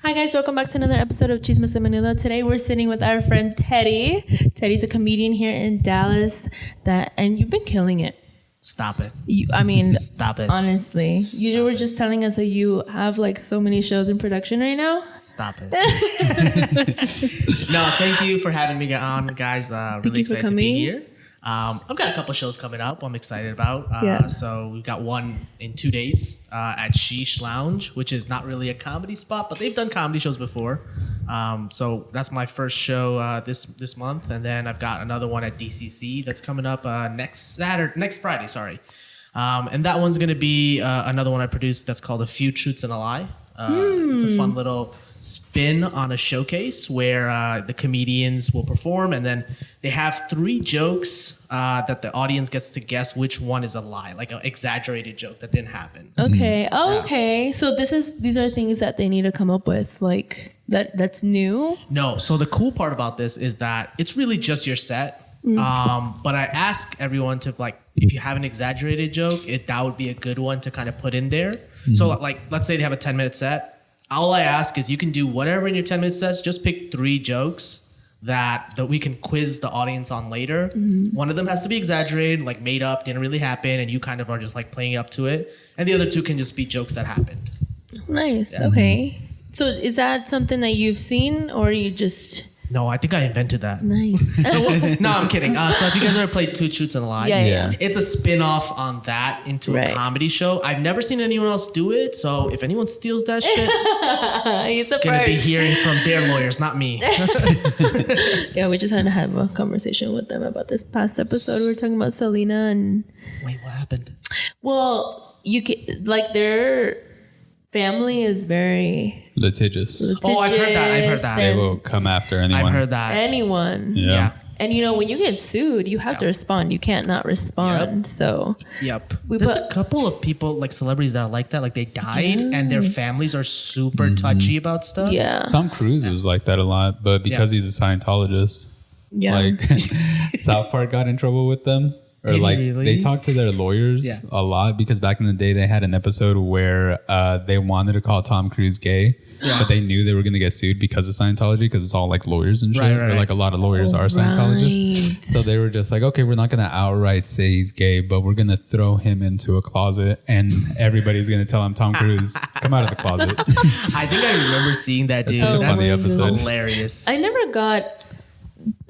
Hi guys, welcome back to another episode of Chismes and Menudo. Today we're sitting with our friend Teddy. Teddy's a comedian here in Dallas and you've been killing it. Stop it. Stop it. Honestly, you were just telling us that you have like so many shows in production right now. Stop it. No, thank you for having me on, guys. Really excited to be here. I've got a couple shows coming up I'm excited about. So we've got one in 2 days at Sheesh Lounge, which is not really a comedy spot, but they've done comedy shows before. So that's my first show this month. And then I've got another one at DCC that's coming up next Friday. And that one's going to be another one I produced that's called A Few Truths and a Lie. It's a fun little spin on a showcase where the comedians will perform, and then they have 3 jokes that the audience gets to guess which one is a lie, like an exaggerated joke that didn't happen. Okay. Okay. So these are things that they need to come up with, like that's new. No. So the cool part about this is that it's really just your set. But I ask everyone to, like, if you have an exaggerated joke, that would be a good one to kind of put in there. So like, let's say they have a 10-minute set. All I ask is you can do whatever in your 10-minute sets. Just pick 3 jokes that we can quiz the audience on later. One of them has to be exaggerated, like made up, didn't really happen, and you kind of are just like playing up to it. And the other 2 can just be jokes that happened. Nice. Yeah. Okay. So is that something that you've seen, or you just... No, I think I invented that. Nice. No, I'm kidding. So if you guys ever played Two Truths and a Lie, yeah. It's a spin-off on that into a comedy show. I've never seen anyone else do it, so if anyone steals that shit, he's a gonna be hearing from their lawyers, not me. Yeah, we just had to have a conversation with them about this past episode. We were talking about Selena and... Wait, what happened? Well, their family is very... litigious. Oh, I've heard that. They will come after anyone. I've heard that. Anyone. Yeah. And when you get sued, you have to respond. You can't not respond. So. Yep. There's a couple of people, like celebrities, that are like that. Like they died and their families are super touchy about stuff. Yeah. Tom Cruise was like that a lot, but because he's a Scientologist, like South Park got in trouble with them. Or they talked to their lawyers a lot, because back in the day they had an episode where they wanted to call Tom Cruise gay, but they knew they were going to get sued because of Scientology, because it's all like lawyers and shit. Or like a lot of lawyers are Scientologists. So they were just like, okay, we're not going to outright say he's gay, but we're going to throw him into a closet and everybody's going to tell him, Tom Cruise, come out of the closet. I think I remember seeing that, dude. That's such a funny episode. Hilarious. I never got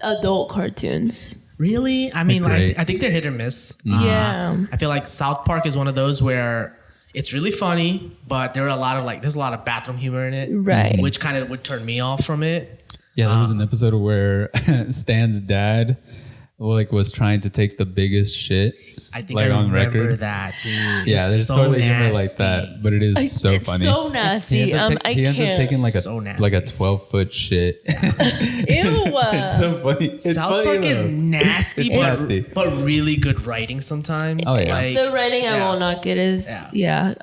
adult cartoons. Really? I mean, I think they're hit or miss. Yeah. I feel like South Park is one of those where it's really funny, but there's a lot of bathroom humor in it. Right. Which kind of would turn me off from it. Yeah, there was an episode where Stan's dad was trying to take the biggest shit. I think I remember that, dude. Yeah, there's so totally humor like that, but it is so funny. So nasty. He ends up taking like a 12-foot shit. Ew. It's so funny. South Park is nasty, but really good writing sometimes. Oh yeah. Like, the writing I will not get is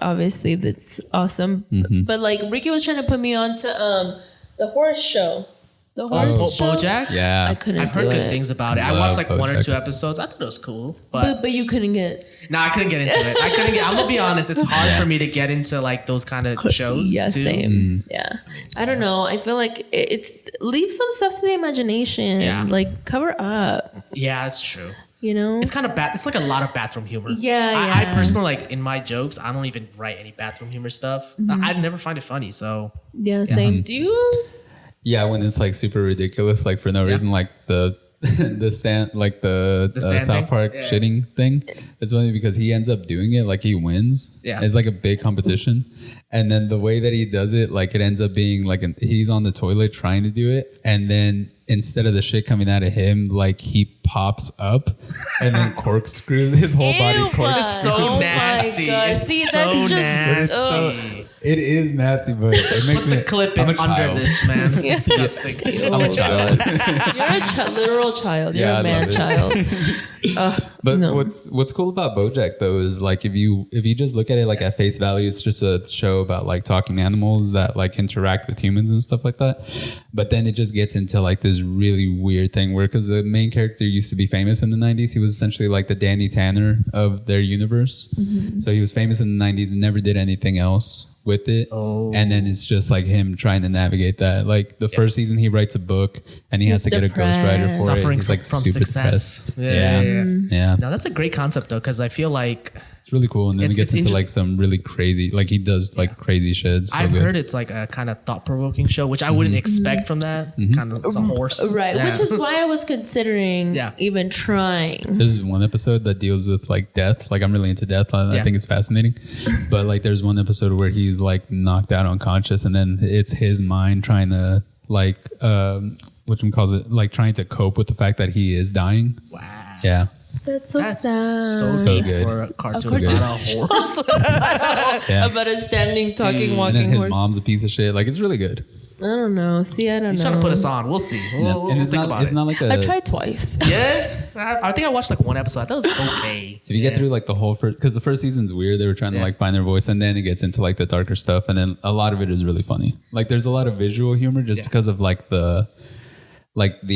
obviously that's awesome. But like Ricky was trying to put me on to the horse show. The horse show? BoJack? Yeah. I've heard good things about it. I watched like BoJack. 1 or 2 episodes. I thought it was cool. But you couldn't get... No, I couldn't get into it. I'm going to be honest. It's hard for me to get into like those kind of shows too. Same. Yeah. I don't know. I feel like it's... Leave some stuff to the imagination. Yeah. Like, cover up. Yeah, that's true. It's kind of bad. It's like a lot of bathroom humor. Yeah, I personally, like, in my jokes, I don't even write any bathroom humor stuff. I'd never find it funny, so... Yeah, same. Do you... Yeah, when it's like super ridiculous, like for no reason, like the stand, like the South Park shitting thing. It's funny because he ends up doing it, like he wins. Yeah, it's like a big competition, and then the way that he does it, like it ends up being like he's on the toilet trying to do it, and then instead of the shit coming out of him, like he pops up and then corkscrews his whole body. It's so nasty. It's so nasty. It is nasty, but it makes Put the clip in under this, man. It's disgusting. I'm a child. You're a literal child. You're a man child. But what's cool about BoJack though is like if you just look at it like at face value, it's just a show about like talking animals that like interact with humans and stuff like that. But then it just gets into like this really weird thing where, because the main character used to be famous in the 90s, he was essentially like the Danny Tanner of their universe. So he was famous in the 90s and never did anything else. with it. And then it's just like him trying to navigate that. Like the first season, he writes a book and he has to get a ghostwriter for Suffering it. He's like from super success. depressed. Yeah. No, that's a great concept though, because I feel like it's really cool. And then it gets into like some really crazy, like he does like crazy shit. I've heard it's like a kind of thought-provoking show, which I wouldn't expect from that. Kind of, it's a horse. Right. Which is why I was considering even trying. There's one episode that deals with like death. Like I'm really into death. I think it's fascinating. But like there's one episode where he's like knocked out unconscious and then it's his mind trying to like, like trying to cope with the fact that he is dying. Wow. Yeah. That's so sad. So good. For a cartoon about a horse. About a standing, talking, walking and then his horse. mom's a piece of shit. Like it's really good. I don't know. See, I don't know. He's trying to put us on. We'll see. We'll think about it. It's not like I've tried twice. Yeah, I think I watched like one episode. I thought it was okay. If you get through like the whole first, because the first season's weird. They were trying to like find their voice, and then it gets into like the darker stuff, and then a lot of it is really funny. Like there's a lot of visual humor just because of like the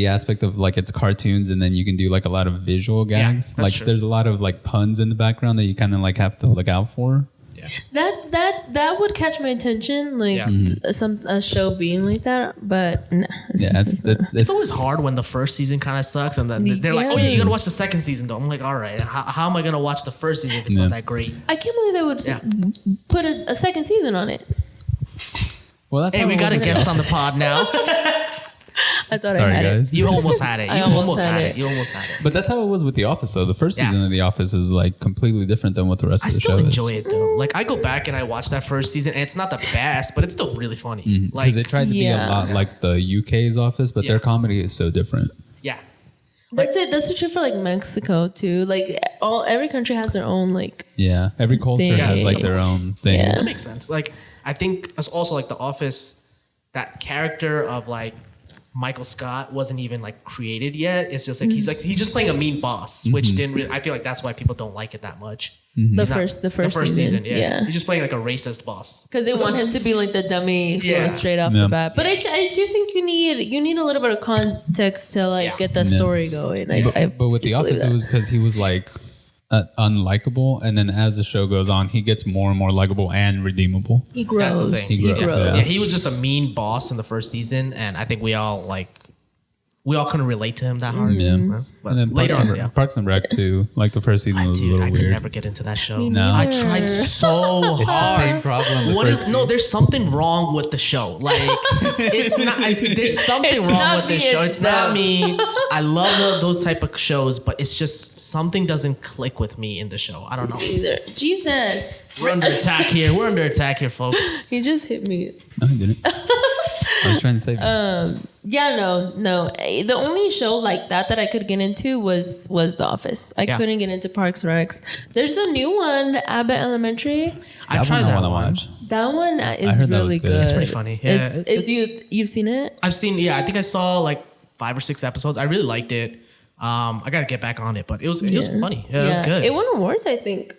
aspect of like it's cartoons, and then you can do like a lot of visual gags. Like there's a lot of like puns in the background that you kind of like have to look out for. Yeah. That would catch my attention, like a show being like that, but nah, it's always hard when the first season kind of sucks, and then they're like, "Oh yeah, you gotta watch the second season." Though I'm like, "All right, how am I gonna watch the first season if it's not that great?" I can't believe they would put a second season on it. Well, that's we got a guest on the pod now. I thought I had it. You almost had it. You almost had it. But that's how it was with The Office, though. The first season of The Office is like completely different than what the rest of the show is. I still enjoy it though. Like I go back and I watch that first season, and it's not the best, but it's still really funny. Because they tried to be a lot like the UK's Office, but their comedy is so different. Yeah. That's it. That's the truth for like Mexico too. Like every country has their own like. Yeah, every culture has like their own thing. Yeah. That makes sense. Like I think it's also like The Office, that character of like Michael Scott wasn't even like created yet. It's just like he's just playing a mean boss, which didn't really. I feel like that's why people don't like it that much. The first season. Yeah. He's just playing like a racist boss because they want him to be like the dummy straight off the bat. But I do think you need a little bit of context to like get that story going. But with The Office, it was because he was like unlikable, and then as the show goes on, he gets more and more likable and redeemable. He grows. That's the thing. He grows. Yeah, he was just a mean boss in the first season, and I think we all couldn't relate to him that hard. Yeah. But and then later on, Parks and Rec too. Like the first season was a little I weird. could never get into that show. No. I tried so hard. It's the same problem. There's something wrong with the show. Like it's not. There's something wrong with the show. It's not me. I love those type of shows, but it's just something doesn't click with me in the show. I don't know. Either. Jesus. We're under attack here, folks. He just hit me. No, I didn't. I was trying to save you. Yeah, no. The only show like that I could get into was The Office. I couldn't get into Parks and Recs. There's a new one, Abbott Elementary. I tried that one. That one is really good. It's pretty funny. Yeah, you've seen it? I've seen. Yeah, I think I saw like 5 or 6 episodes. I really liked it. I gotta get back on it, but it was funny. Yeah, it was good. It won awards, I think.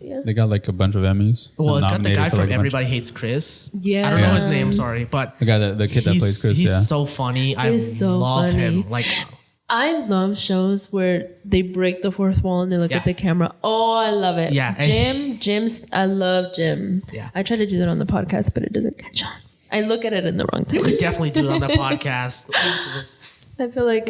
Yeah. They got like a bunch of Emmys. Well, it's got the guy from Everybody Hates Chris. Yeah. I don't know his name, sorry. But the guy the kid that plays Chris, he's so funny. I love him. Like I love shows where they break the fourth wall and they look at the camera. Oh, I love it. Yeah. I love Jim. Yeah. I try to do that on the podcast, but it doesn't catch on. I look at it in the wrong time. You could definitely do it on the podcast. I feel like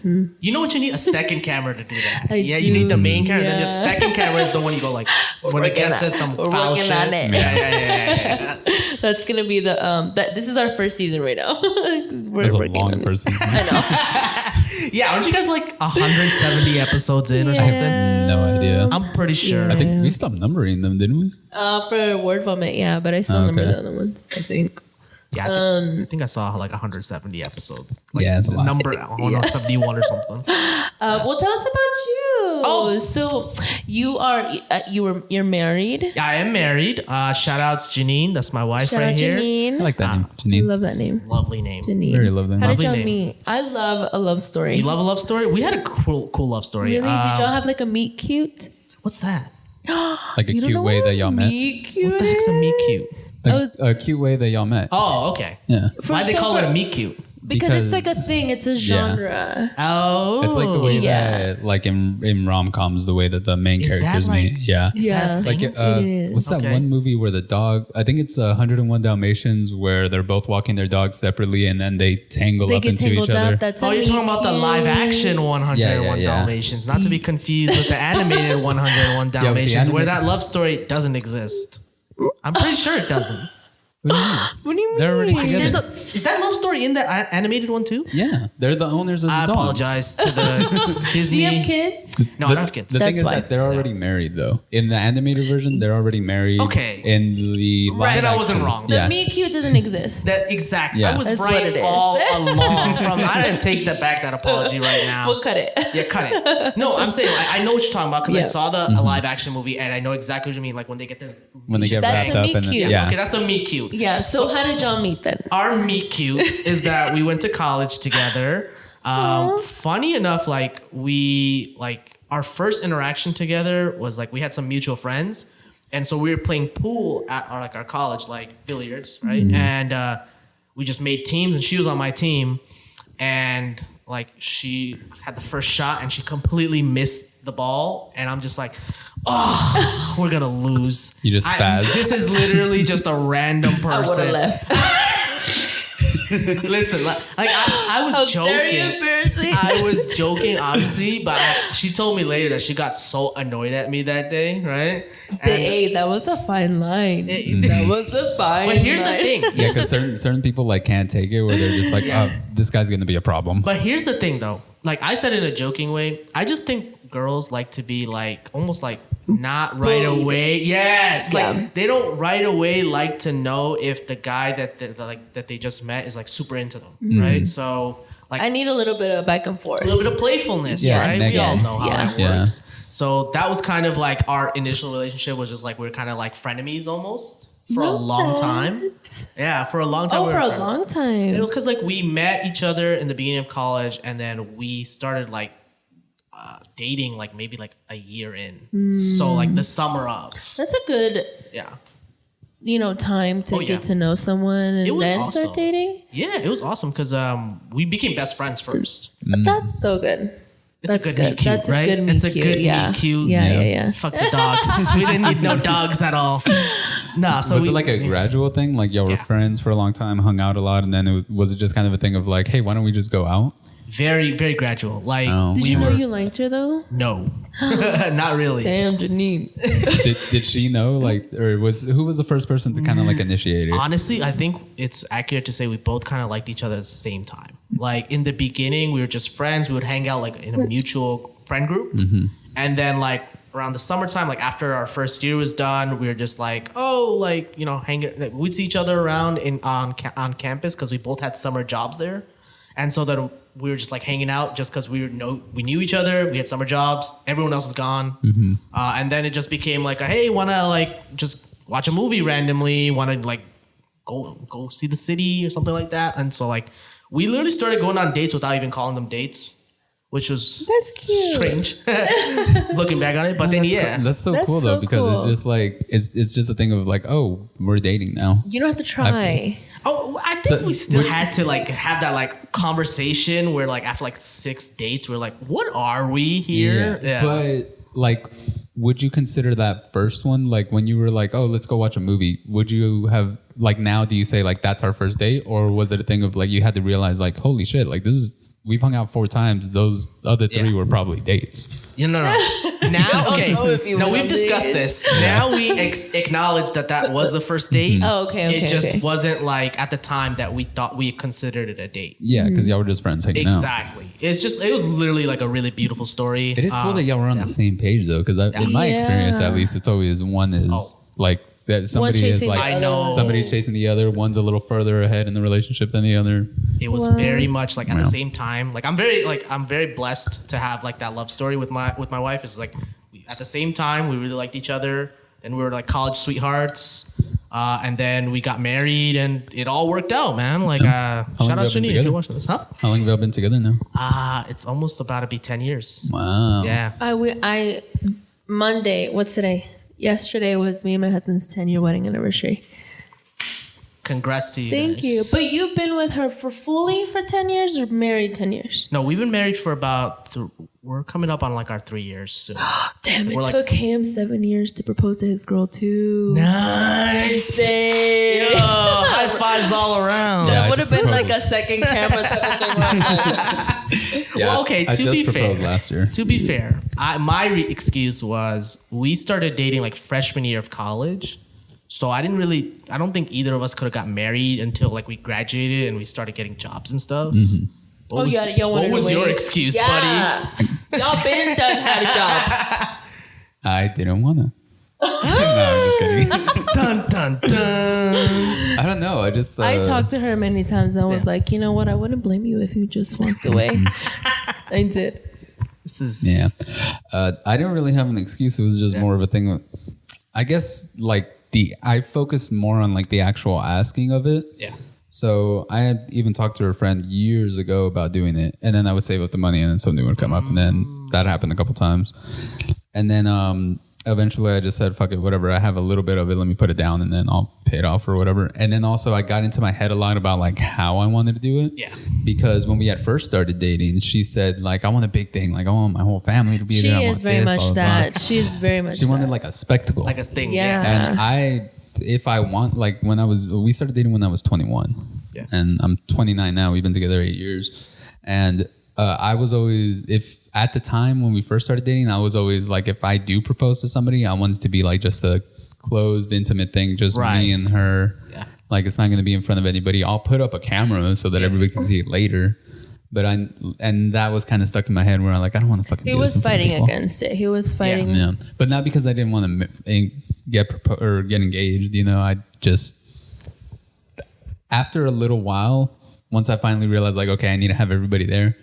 you know what you need? A second camera to do that. You do. need the main camera. Then the second camera is the one you go like when the guest says some foul shit. Yeah. That's gonna be the this is our first season right now. We're working on first season. I know. Yeah, aren't you guys like 170 episodes in or something? No idea. I'm pretty sure. I think we stopped numbering them, didn't we? For Word Vomit, yeah, but I still number the other ones, I think. Yeah, I think I saw like 170 episodes. Like it's a lot. Number 171 or something. Well, tell us about you. Oh, so you're married? Yeah, I am married. Shout outs Janine, that's my wife Shout right out here. Janine. I like that name, I Janine. love that name. Lovely name. Janine. Very lovely. How did Lovely y'all name. meet? I love a love story. You love a love story? We had a cool love story. Really? Did y'all have like a meet cute? What's that? Like a cute way that y'all met. Meet cute. What the heck's a meet cute? A cute way that y'all met. Oh, okay. Yeah. Why'd they call it a meet cute? Because it's like a thing. It's a genre. Oh. It's like the way that, like in rom-coms, the way that the main characters meet. Yeah. Like, what's that one movie where the dog, I think it's 101 Dalmatians, where they're both walking their dogs separately and then they tangle up into each other. You're talking about the live action 101 Dalmatians, not to be confused with the animated 101 Dalmatians, where that love story doesn't exist. I'm pretty sure it doesn't. What do you mean? They're already together. Is that love story in the animated one too? Yeah, they're the owners of the dogs. I apologize to the Disney. Do you have kids? No, I don't have kids. The thing is that they're already married, though. In the animated version, they're already married. Okay. In the live then I wasn't wrong. The meet cute doesn't exist. Exactly. Yeah. I was That's right all along. I didn't take that apology right now. We'll cut it. Yeah, cut it. No, I'm saying I know what you're talking about because I saw the live action movie and I know exactly what you mean. Like when they get wrapped up. And okay, that's a meet cute. Yeah. So how did y'all meet then? Our meet cute is that we went to college together. Funny enough, like our first interaction together was like we had some mutual friends, and so we were playing pool at our college, like billiards, right? And we just made teams, and she was on my team, and like she had the first shot, and she completely missed the ball, and I'm just like, oh, we're gonna lose. You just spazzed. This is literally just a random person. I would have left. Listen, like I was joking. Very embarrassing. I was joking, obviously, but she told me later that she got so annoyed at me that day, right? Hey, that was a fine line. That was a fine line. But here's the thing. Yeah, because certain people like can't take it, where they're just like, oh, this guy's gonna be a problem. But here's the thing, though. Like I said in a joking way, I just think girls like to be like almost like not right away. Yes, like they don't right away like to know if the guy that they just met is like super into them, right? So like I need a little bit of back and forth, a little bit of playfulness, right? We all know how that works. So that was kind of like our initial relationship was just like we were kind of like frenemies almost. For a long time. Yeah, for a long time. Oh, for a long time. Because like we met each other in the beginning of college and then we started like dating like maybe like a year in. So like the summer of. That's a good time to get to know someone and then start dating. Yeah, it was awesome because we became best friends first. That's so good. It's a good meet cute, right? It's a good meet cute. Yeah. Fuck the dogs. We didn't need no dogs at all. Nah, so was it like a gradual thing? Like y'all were friends for a long time, hung out a lot, and then was it just kind of a thing of like, hey, why don't we just go out? Very, very gradual. Like, did you know you liked her though? No, not really. Damn, Janine. did she know? Like, or who was the first person to kind of like initiate it? Honestly, I think it's accurate to say we both kind of liked each other at the same time. Like in the beginning, we were just friends. We would hang out like in a mutual friend group, and then like around the summertime, like after our first year was done, we were just like, hanging. Like, we'd see each other around on campus because we both had summer jobs there, and so then we were just like hanging out just because we knew each other. We had summer jobs. Everyone else was gone, and then it just became like, hey, wanna like just watch a movie randomly? Wanna like go see the city or something like that? And so like we literally started going on dates without even calling them dates. Which was strange looking back on it, but that's so cool though because it's just like it's just a thing of like, oh, we're dating now. You don't have to try. I think we still had to like have that like conversation where like after like 6 dates we're like, what are we here? Yeah. But like, would you consider that first one like when you were like, oh, let's go watch a movie? Would you have like now? Do you say like that's our first date, or was it a thing of like you had to realize like, holy shit, like this is. We've hung out 4 times. Those other 3 were probably dates. No. Now, okay. No, we've discussed this. Now we acknowledge that was the first date. Oh, okay. It just wasn't like at the time that we thought we considered it a date. Yeah, because y'all were just friends hanging out. Exactly. It was literally like a really beautiful story. It is cool that y'all were on the same page though, because in my experience, at least, it's always one is like. That somebody is like, I know somebody's chasing the other. One's a little further ahead in the relationship than the other. It was very much like at the same time. Like I'm very blessed to have like that love story with my wife. It's like at the same time we really liked each other. Then we were like college sweethearts, and then we got married, and it all worked out, man. Like shout out Shani if you're watching this, huh? How long have y'all been together now? It's almost about to be 10 years. Wow. Yeah. I Monday. What's today? Yesterday was me and my husband's 10-year wedding anniversary. Congrats to you. Thank you. But you've been with her for 10 years or married 10 years? No, we've been married for about, we're coming up on like our 3 years soon. Damn, it took him 7 years to propose to his girl too. Nice. Yo, high fives all around. That would have been like a second camera type of thing. Well, okay, to be fair. Last year. To be fair, my excuse was we started dating like freshman year of college. So I don't think either of us could have got married until like we graduated and we started getting jobs and stuff. Mm-hmm. What was your excuse, buddy? Y'all been done had jobs. I didn't want to. No, I'm just kidding. Dun, dun, dun. I don't know. I talked to her many times and I was like, you know what? I wouldn't blame you if you just walked away. I did. I didn't really have an excuse. It was just more of a thing. I guess like I focused more on like the actual asking of it. Yeah. So I had even talked to her friend years ago about doing it, and then I would save up the money, and then something would come up, and then that happened a couple times, and then eventually I just said, fuck it, whatever. I have a little bit of it. Let me put it down and then I'll pay it off or whatever. And then also I got into my head a lot about like how I wanted to do it. Yeah. Because when we had first started dating, she said like, I want a big thing. Like I want my whole family to be there. She is very much that. She's very much She wanted like a spectacle. Like a thing. Yeah. And if I want, like we started dating when I was 21. Yeah. And I'm 29 now. We've been together 8 years. And I was always, if at the time when we first started dating, I was always like, if I do propose to somebody, I want it to be like just a closed, intimate thing, just me and her. Yeah. Like it's not going to be in front of anybody. I'll put up a camera so that everybody can see it later. But and that was kind of stuck in my head where I'm like, I don't want to fucking. He was fighting against it. He was fighting. Yeah. But not because I didn't want to get engaged. You know, I just after a little while. Once I finally realized, like, okay, I need to have everybody there,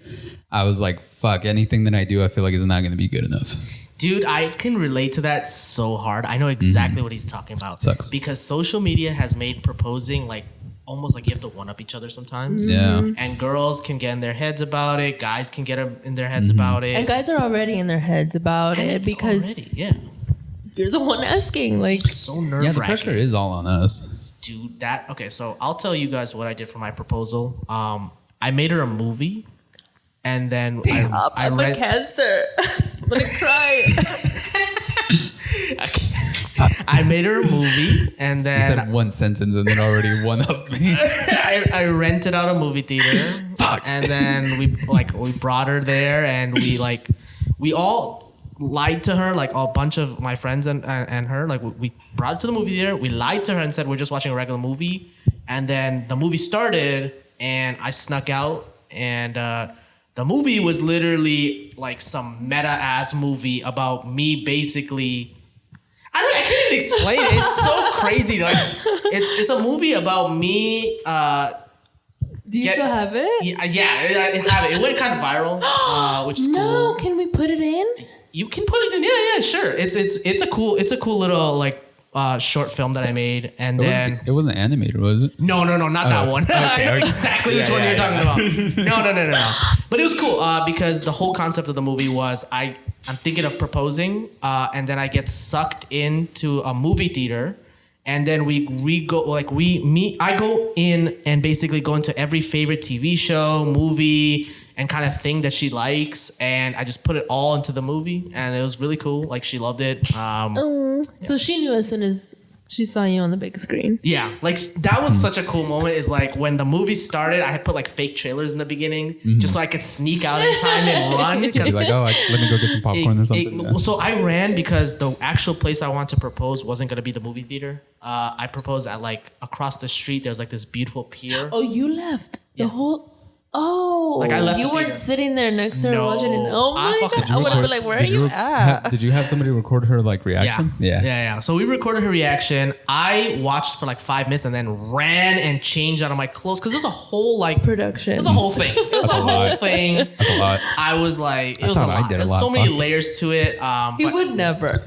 I was like, fuck, anything that I do, I feel like is not going to be good enough. Dude, I can relate to that so hard. I know exactly what he's talking about. Sucks. Because social media has made proposing like almost like you have to one-up each other sometimes. Yeah. And girls can get in their heads about it. Guys can get in their heads about it. And guys are already in their heads about it because you're the one asking. Like, it's so nerve-wracking. Yeah, the pressure is all on us. Dude, okay, so I'll tell you guys what I did for my proposal. I made her a movie, and then I read cancer. I'm gonna cry. I made her a movie, and then you said one sentence and then already one-upped me. I rented out a movie theater. Fuck. And then we brought her there, and we all lied to her, like a bunch of my friends and her. Like we brought her to the movie theater. We lied to her and said we're just watching a regular movie. And then the movie started, and I snuck out, and the movie was literally like some meta ass movie about me basically. I can't even explain it. It's so crazy. Like it's a movie about me. Do you still have it? Yeah, I have it. It went kind of viral, which is cool. No, can we put it in? You can put it in. Yeah, sure. It's a cool little like short film that I made, and it wasn't animated, was it? No, not that one. Okay, I know exactly which one you're talking about. No. But it was cool because the whole concept of the movie was I'm thinking of proposing, and then I get sucked into a movie theater, and then I go in and basically go into every favorite TV show, movie, and kind of thing that she likes, and I just put it all into the movie, and it was really cool. Like she loved it. So she knew as soon as she saw you on the big screen. Yeah, like that was such a cool moment. Is like when the movie started, I had put like fake trailers in the beginning just so I could sneak out in time and run. You're like, let me go get some popcorn or something. So I ran because the actual place I wanted to propose wasn't going to be the movie theater. I proposed at like across the street. There's like this beautiful pier. Oh, you left the whole. Oh, like I left you weren't sitting there next to her watching it. Oh my god! I would have been like, "Where are you at?" Did you have somebody record her like reaction? Yeah. So we recorded her reaction. I watched for like 5 minutes and then ran and changed out of my clothes because there's a whole like production. There's a whole thing. It was a whole thing. That's a lot. I was like, it was a lot. There's so many layers to it. He would never.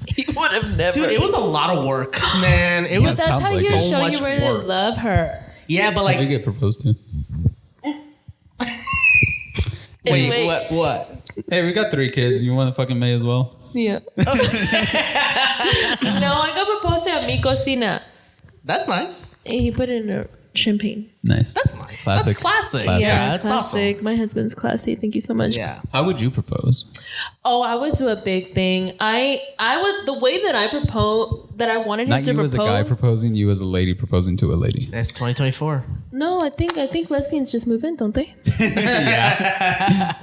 He would have never. Dude, it was a lot of work, man. It was. That's how you show much you really work. love her. Yeah, but like, how'd you get proposed to? Wait, what? Hey, we got 3 kids. You want to fucking May as well? Yeah. No, I got proposed to at mi cocina. That's nice. And he put it in a champagne. Nice. That's nice. Classic. That's classic. Classic. Yeah, That's classic. awesome. My husband's classy. Thank you so much. Yeah. How would you propose? Oh, I would do a big thing. I would, the way that I propose, that I wanted him Not to you propose. as a guy proposing, you as a lady proposing to a lady. That's 2024. No, I think lesbians just move in, don't they? Yeah.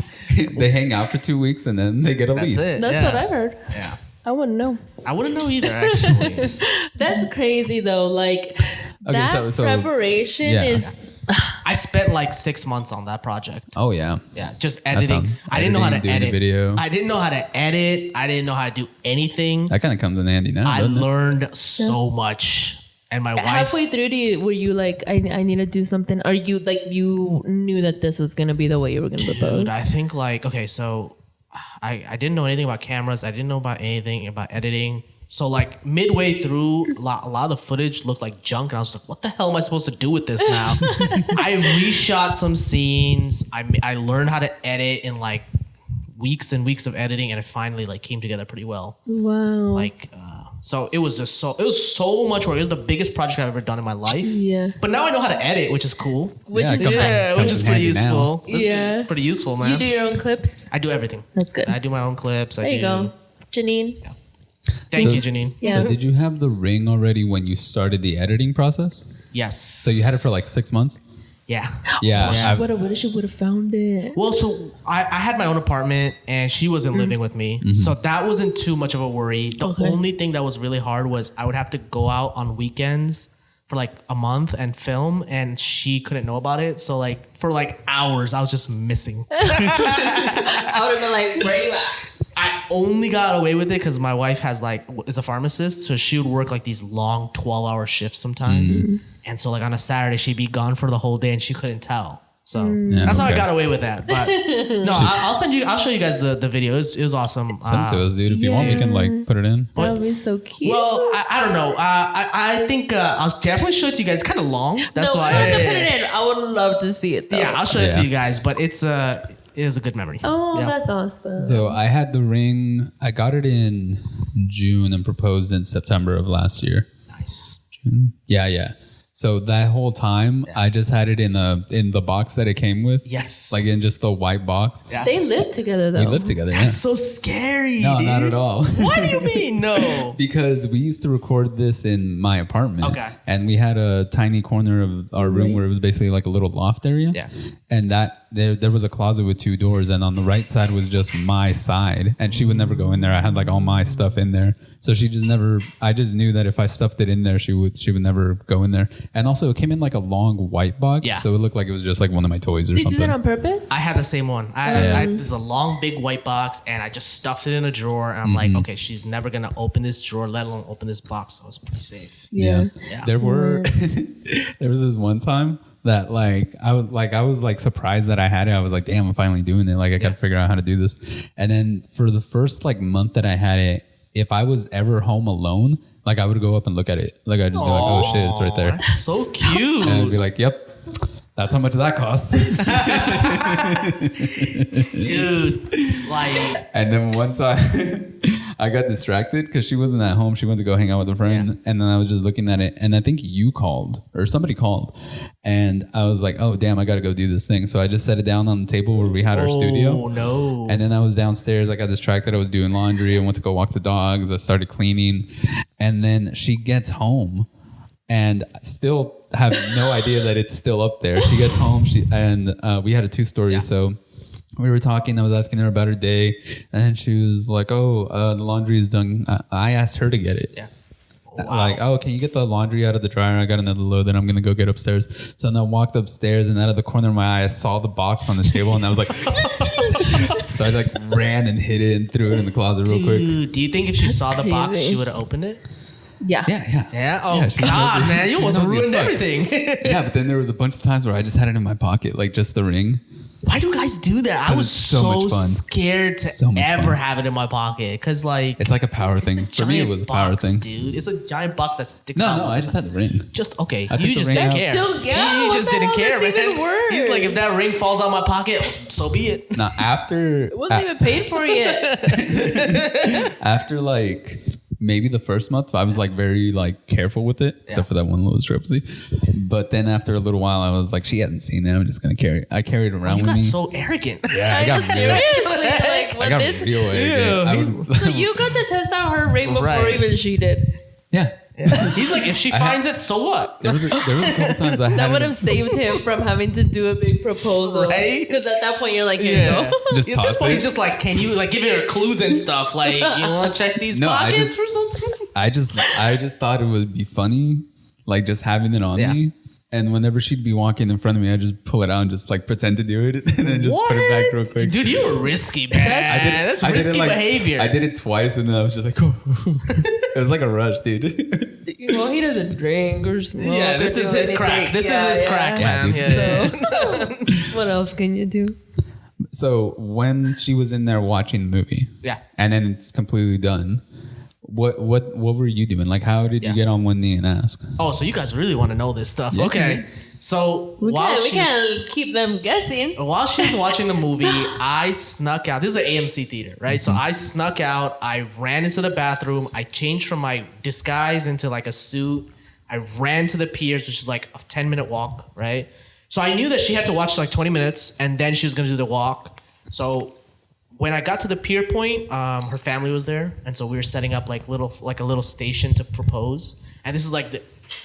They hang out for 2 weeks and then they get a lease. It. That's what I've heard. Yeah. I wouldn't know. I wouldn't know either, actually. That's crazy though. Like that so preparation is. I spent like 6 months on that project. Oh yeah. Yeah, just editing. I didn't know how to edit video. I didn't know how to edit. I didn't know how to do anything. That kind of comes in handy now. I doesn't it? learned so much. And my wife. Halfway through, were you like, I need to do something? Or you like, you knew that this was going to be the way you were going to propose? Dude, I think like, okay, so I didn't know anything about cameras. I didn't know about anything about editing. So like midway through, a lot of the footage looked like junk. And I was like, what the hell am I supposed to do with this now? I reshot some scenes. I learned how to edit in like weeks and weeks of editing. And it finally like came together pretty well. Wow. Like, so it was so much work. It was the biggest project I've ever done in my life. Yeah. But now I know how to edit, which is cool. Which is which is pretty useful. Yeah. It's pretty useful, man. You do your own clips? I do everything. That's good. I do my own clips. There you go. Janine. Yeah. Thank you, Janine. Yeah. So did you have the ring already when you started the editing process? Yes. So you had it for like 6 months? Yeah. Yeah. She would have found it. Well, so I had my own apartment and she wasn't living with me. Mm-hmm. So that wasn't too much of a worry. The only thing that was really hard was I would have to go out on weekends for like a month and film, and she couldn't know about it. So like for like hours, I was just missing. I would have been like, where you at? I only got away with it because my wife is a pharmacist, so she would work like these long 12-hour shifts sometimes, and so like on a Saturday she'd be gone for the whole day and she couldn't tell. So that's how I got away with that. But no, I'll show you guys the video. It was awesome. Send it to us, dude. If you want, we can like put it in. That would be so cute. Well, I don't know. I think I'll definitely show it to you guys. It's kind of long. That's why. I have to put it in. I would love to see it though. Yeah, I'll show it to you guys. But it is a good memory. Oh, that's awesome. So I had the ring. I got it in June and proposed in September of last year. Nice. June? Yeah. So that whole time, I just had it in the box that it came with. Yes. Like in just the white box. Yeah. They live together though. We lived together. That's so scary. No, dude. not at all. What do you mean? No. Because we used to record this in my apartment. Okay. And we had a tiny corner of our room where it was basically like a little loft area. Yeah. And there was a closet with 2 doors, and on the right side was just my side. And she would never go in there. I had like all my stuff in there. So she just never, I just knew that if I stuffed it in there, she would never go in there. And also it came in like a long white box. Yeah. So it looked like it was just like one of my toys or Did you something. do that on purpose? I had the same one. There's a long, big white box, and I just stuffed it in a drawer. And I'm like, okay, she's never gonna open this drawer, let alone open this box. So I was pretty safe. Yeah. Yeah. There was this one time that I was like surprised that I had it. I was like, damn, I'm finally doing it. Like I gotta figure out how to do this. And then for the first like month that I had it, if I was ever home alone, like I would go up and look at it. Like I'd just be like, oh shit, it's right there. That's so cute. And I'd be like, yep, that's how much that costs. Dude, like. And then once I got distracted because she wasn't at home. She went to go hang out with a friend. Yeah. And then I was just looking at it. And I think you called or somebody called. And I was like, oh, damn, I got to go do this thing. So I just set it down on the table where we had our studio. Oh, no. And then I was downstairs. I got distracted. I was doing laundry. I went to go walk the dogs. I started cleaning. And then she gets home and still have no idea that it's still up there. She gets home and we had a 2-story. Yeah. So we were talking. I was asking her about her day, and then she was like, "Oh, the laundry is done." I asked her to get it. Yeah. Wow. Like, oh, can you get the laundry out of the dryer? I got another load that I'm gonna go get upstairs. So then I walked upstairs, and out of the corner of my eye, I saw the box on the table, and I was like, so I like ran and hid it and threw it in the closet real quick. Dude, do you think if she saw the box, she would have opened it? Yeah. Yeah. Oh yeah, God, man, you almost ruined everything. Yeah, but then there was a bunch of times where I just had it in my pocket, like just the ring. Why do guys do that? I was so scared to ever have it in my pocket because, like, it's like a power thing. For me, it was a power thing, dude. It's a giant box that sticks out. No, I just had the ring. Just okay. You just didn't care. You just didn't care, man. He's like, if that ring falls out my pocket, so be it. Now after it wasn't even paid for yet. After like maybe the first month I was like very like careful with it, except for that one little discrepancy. But then after a little while, I was like, she hasn't seen it. I'm just gonna carry it. I carried it around with me. You got so arrogant. Yeah, I got real arrogant. So you got to test out her ring before even she did. Yeah. He's like, if she finds it, so what? There was a couple times that would have saved him from having to do a big proposal, right? Because at that point you're like, here you go. Just at this point, he's just like, can you like give her clues and stuff? Like, you want to check these pockets or something? I just thought it would be funny, like just having it on me. And whenever she'd be walking in front of me, I just pull it out and just like pretend to do it, and then just put it back real quick. Dude, you were risky, man. That's risky behavior. I did it twice, and then I was just like, oh. It was like a rush, dude. Well, he doesn't drink or smoke. Yeah, this is his crack. This is his crack, man. So, what else can you do? So when she was in there watching the movie, and then it's completely done. What were you doing? Like, how did you get on one knee and ask? Oh, so you guys really want to know this stuff? Yeah. Okay, so we can't keep them guessing. While she was watching the movie, I snuck out. This is an AMC theater, right? So I snuck out. I ran into the bathroom. I changed from my disguise into like a suit. I ran to the piers, which is like a 10-minute walk, right? So I knew that she had to watch like 20 minutes, and then she was gonna do the walk. So when I got to the pier point, her family was there, and so we were setting up like a little station to propose. And this is like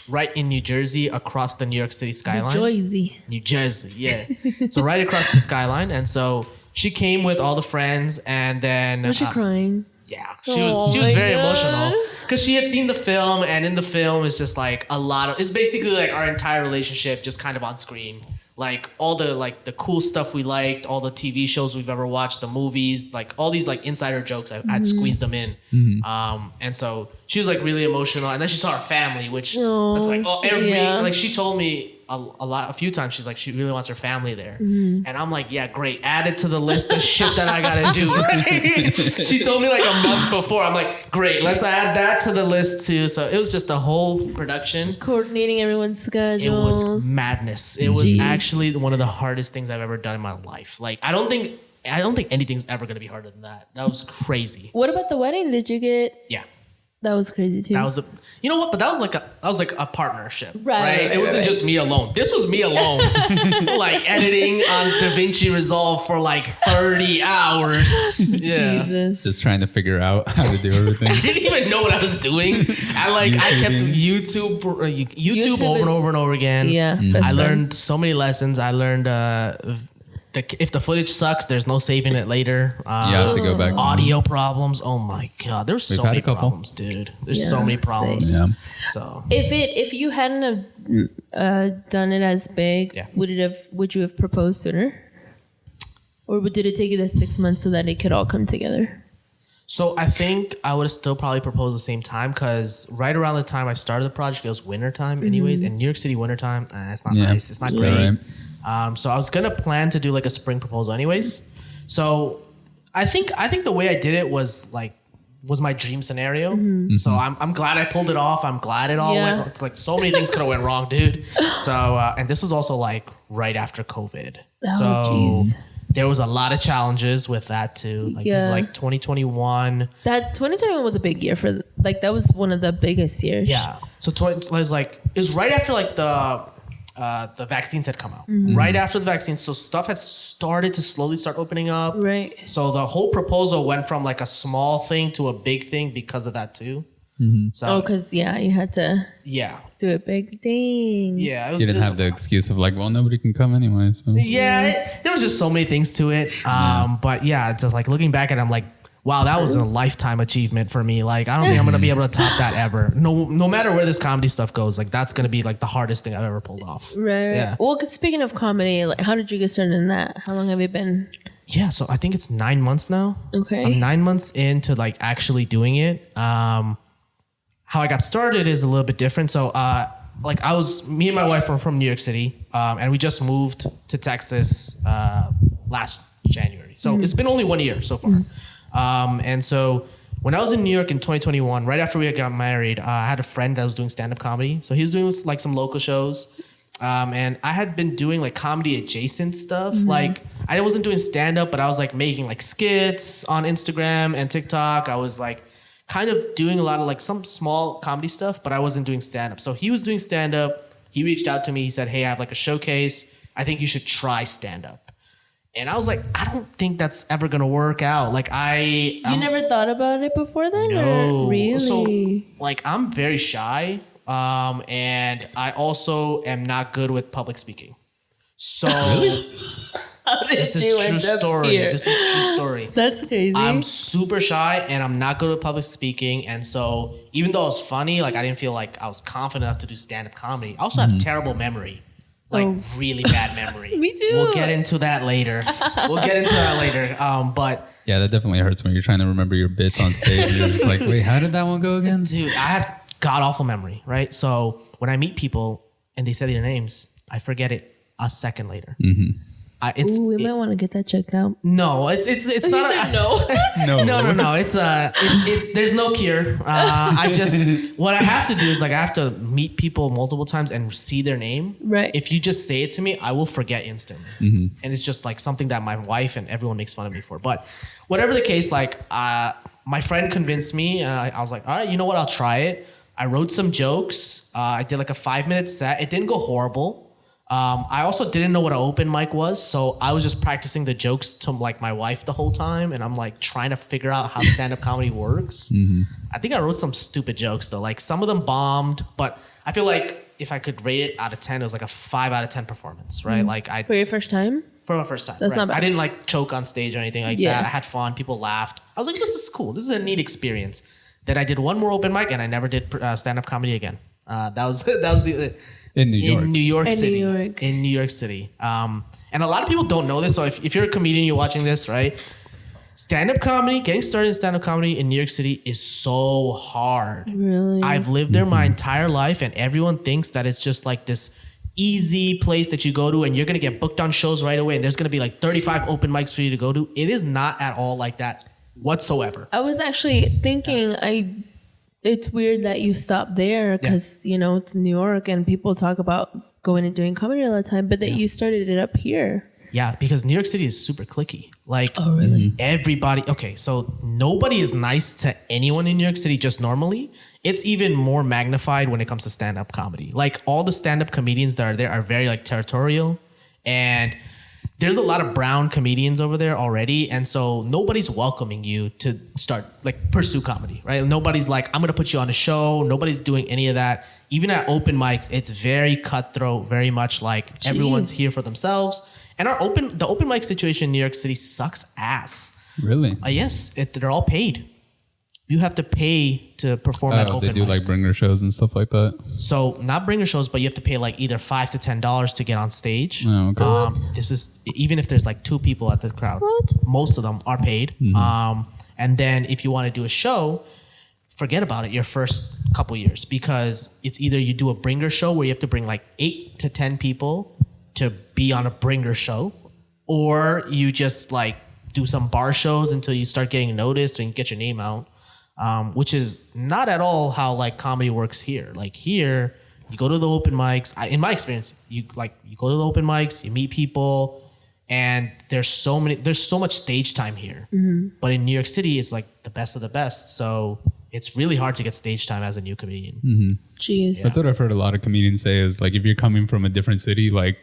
right in New Jersey, across the New York City skyline. New Jersey, yeah. So right across the skyline, and so she came with all the friends, and then was she crying? Yeah, she was very emotional because she had seen the film, and in the film it's just like it's basically like our entire relationship just kind of on screen. Like all the cool stuff we liked, all the TV shows we've ever watched, the movies, like all these like insider jokes, I'd squeezed them in. And so she was like really emotional, and then she saw her family, which was like like she told me a few times, she's like, she really wants her family there. And I'm like, yeah, great, add it to the list of shit that I gotta do, right? She told me like a month before. I'm like, great, let's add that to the list too. So it was just a whole production, coordinating everyone's schedules. It was madness. It was actually one of the hardest things I've ever done in my life. Like I don't think anything's ever gonna be harder than that. That was crazy. What about the wedding? Did you get? Yeah. That was crazy too. That was you know what? But that was like a partnership, right? It wasn't just me alone. This was me alone, like editing on DaVinci Resolve for like 30 hours. Yeah. Jesus. Just trying to figure out how to do everything. I didn't even know what I was doing. I kept YouTube over and over and over again. Yeah. I learned so many lessons. I learned if the footage sucks, there's no saving it later. You have to go back. Audio problems. Oh my god, there's so many problems, dude. There's so many problems. Yeah. So if you hadn't have done it as big, would you have proposed sooner, or did it take you that 6 months so that it could all come together? So I think I would have still probably proposed at the same time, because right around the time I started the project, it was wintertime anyways. And New York City wintertime, it's not nice. It's not great. Right. So I was gonna plan to do like a spring proposal anyways. So I think the way I did it was my dream scenario. So I'm glad I pulled it off. I'm glad it all went, like so many things could have went wrong, dude. So and this was also like right after COVID. There was a lot of challenges with that too. Like this is like 2021. That 2021 was a big year for that was one of the biggest years. Yeah. So it was right after like the vaccines had come out. Right after the vaccines, so stuff had started to slowly start opening up. Right. So the whole proposal went from like a small thing to a big thing because of that too. So because you had to do a big thing. Yeah, you didn't have the excuse of like, well, nobody can come anyway. So. Yeah, there was just so many things to it. But yeah, just like looking back at it, I'm like, wow, that was a lifetime achievement for me. Like, I don't think I'm going to be able to top that ever. No matter where this comedy stuff goes, like, that's going to be, like, the hardest thing I've ever pulled off. Right. Yeah. Well, speaking of comedy, like, how did you get started in that? How long have you been? Yeah, so I think it's 9 months now. Okay. I'm 9 months into, like, actually doing it. How I got started is a little bit different. So, me and my wife were from New York City, and we just moved to Texas last January. So, it's been only 1 year so far. And so when I was in New York in 2021, right after we got married, I had a friend that was doing stand-up comedy. So he was doing like some local shows. And I had been doing like comedy adjacent stuff. Like I wasn't doing stand-up, but I was like making like skits on Instagram and TikTok. I was like kind of doing a lot of like some small comedy stuff, but I wasn't doing stand-up. So he was doing stand-up. He reached out to me. He said, hey, I have like a showcase. I think you should try stand-up. And I was like, I don't think that's ever going to work out. Like You never thought about it before then? No. Or really? So like I'm very shy. And I also am not good with public speaking. So this is true story. This is true story. That's crazy. I'm super shy and I'm not good with public speaking. And so even though I was funny, like I didn't feel like I was confident enough to do stand-up comedy. I also have terrible memory. Like really bad memory. Me too. We'll get into that later. But yeah, that definitely hurts when you're trying to remember your bits on stage. And you're just like, wait, how did that one go again? Dude, I have god awful memory, right? So when I meet people and they say their names, I forget it a second later. Mm-hmm. We might want to get that checked out. No, it's not. No. It's there's no cure. What I have to do is like I have to meet people multiple times and see their name. Right. If you just say it to me, I will forget instantly. Mm-hmm. And it's just like something that my wife and everyone makes fun of me for. But whatever the case, like my friend convinced me. I was like, all right, you know what? I'll try it. I wrote some jokes. I did like a 5-minute set. It didn't go horrible. I also didn't know what an open mic was, so I was just practicing the jokes to like my wife the whole time, and I'm like trying to figure out how stand-up comedy works. Mm-hmm. I think I wrote some stupid jokes though. Like some of them bombed, but I feel like if I could rate it out of 10, it was like a 5 out of 10 performance, right? Like For your first time? For my first time. That's not bad. I didn't like choke on stage or anything like that. I had fun. People laughed. I was like, this is cool. This is a neat experience. Then I did one more open mic and I never did stand-up comedy again. That was the... In New York. In New York City. In New York. And a lot of people don't know this. So if you're a comedian, you're watching this, right? Stand-up comedy, getting started in stand-up comedy in New York City is so hard. Really? I've lived there my entire life and everyone thinks that it's just like this easy place that you go to and you're going to get booked on shows right away and there's going to be like 35 open mics for you to go to. It is not at all like that whatsoever. I was actually thinking it's weird that you stopped there because, it's New York and people talk about going and doing comedy all the time, but that you started it up here. Yeah, because New York City is super cliquey. Like, oh, really? Everybody. Okay, so nobody is nice to anyone in New York City just normally. It's even more magnified when it comes to stand-up comedy. Like, all the stand-up comedians that are there are very, like, territorial. And there's a lot of brown comedians over there already. And so nobody's welcoming you to start, like, pursue comedy, right? Nobody's like, I'm going to put you on a show. Nobody's doing any of that. Even at open mics, it's very cutthroat, very much like everyone's here for themselves. And the open mic situation in New York City sucks ass. Really? Yes, they're all paid. You have to pay to perform at open mic. They do like bringer shows and stuff like that? So not bringer shows, but you have to pay like either $5 to $10 to get on stage. Oh, okay. This is even if there's like 2 people at the crowd. What? Most of them are paid. Mm-hmm. And then if you want to do a show, forget about it your first couple years because it's either you do a bringer show where you have to bring like 8 to 10 people to be on a bringer show, or you just like do some bar shows until you start getting noticed and get your name out. Which is not at all how like comedy works here. Like here, you go to the open mics. In my experience, you go to the open mics, you meet people, and there's so much stage time here. Mm-hmm. But in New York City, it's like the best of the best. So it's really hard to get stage time as a new comedian. Mm-hmm. Jeez. Yeah. That's what I've heard a lot of comedians say is like if you're coming from a different city, like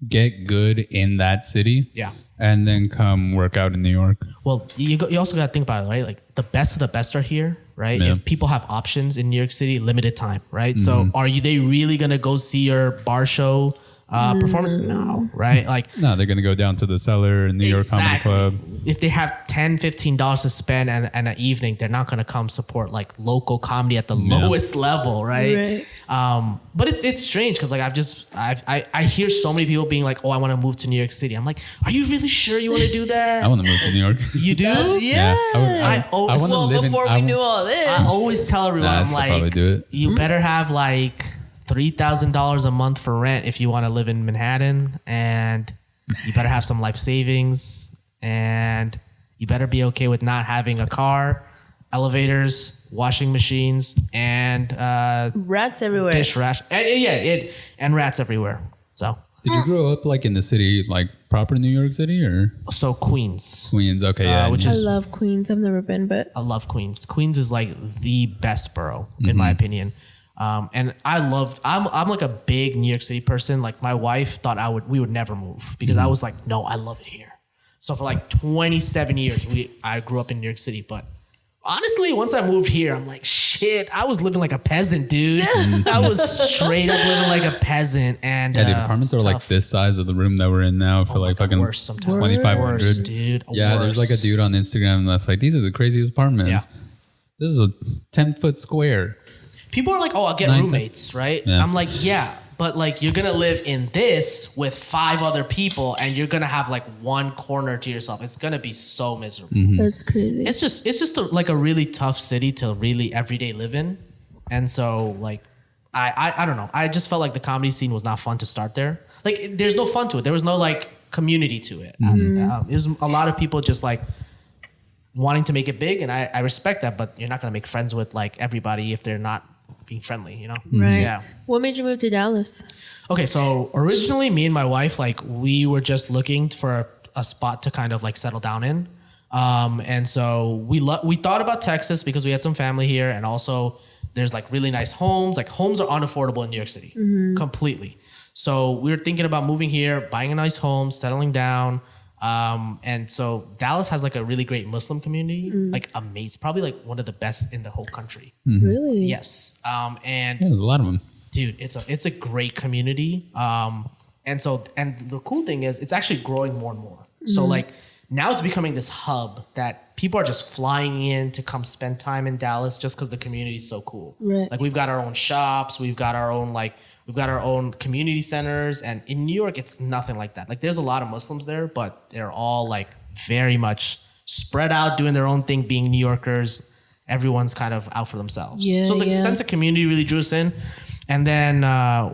get good in that city. Yeah. And then come work out in New York. Well, you also got to think about it, right? Like the best of the best are here, right? Yeah. If people have options in New York City, limited time, right? Mm-hmm. So they really going to go see your bar show performance? No, right? Like no, they're going to go down to the Cellar in New York Comedy Club. If they have $10, $15 to spend and an evening, they're not going to come support like local comedy at the lowest level, right? But it's strange because like I hear so many people being like, oh, I want to move to New York City. I'm like, are you really sure you want to do that? I want to move to New York. You do? Yeah. I want to live before we knew all this. I always tell everyone, I'm like, probably do it. You better have like $3,000 a month for rent if you want to live in Manhattan, and you better have some life savings, and you better be okay with not having a car, elevators, washing machines, and rats everywhere. Dish rash, and rats everywhere. So did you grow up like in the city, like proper New York City or? So Queens. Queens, okay, yeah. I love Queens. I've never been, but I love Queens. Queens is like the best borough in my opinion. And I'm like a big New York City person. Like my wife thought we would never move because I was like, no, I love it here. So for like 27 years, I grew up in New York City, but honestly, once I moved here, I'm like, shit, I was living like a peasant, dude. I was straight up living like a peasant. And the apartments are like this size of the room that we're in now for like fucking worse sometimes. 2,500. Worse, dude. Yeah, worse. there's like a dude on Instagram that's like, these are the craziest apartments. Yeah. This is a 10-foot square. People are like, oh, I'll get roommates, right? Yeah. I'm like, yeah, but like you're gonna live in this with 5 other people, and you're gonna have like one corner to yourself. It's gonna be so miserable. That's crazy. It's just like a really tough city to really everyday live in, and so like I don't know. I just felt like the comedy scene was not fun to start there. Like there's no fun to it. There was no like community to it. It was a lot of people just like wanting to make it big, and I respect that. But you're not gonna make friends with like everybody if they're not being friendly, you know? Right. Yeah. What made you move to Dallas? Okay, so originally me and my wife, like we were just looking for a spot to kind of like settle down in. And so we thought about Texas because we had some family here, and also there's like really nice homes. Like homes are unaffordable in New York City, completely. So we were thinking about moving here, buying a nice home, settling down. And so Dallas has like a really great Muslim community, like amazing, probably like one of the best in the whole country. Really? Yes. And there's a lot of them, dude. It's a great community. And the cool thing is it's actually growing more and more. So like now it's becoming this hub that people are just flying in to come spend time in Dallas just because the community is so cool. Right. Like we've got our own shops, we've got our own community centers, and in New York, it's nothing like that. Like there's a lot of Muslims there, but they're all like very much spread out, doing their own thing, being New Yorkers. Everyone's kind of out for themselves. Yeah, so the sense of community really drew us in. And then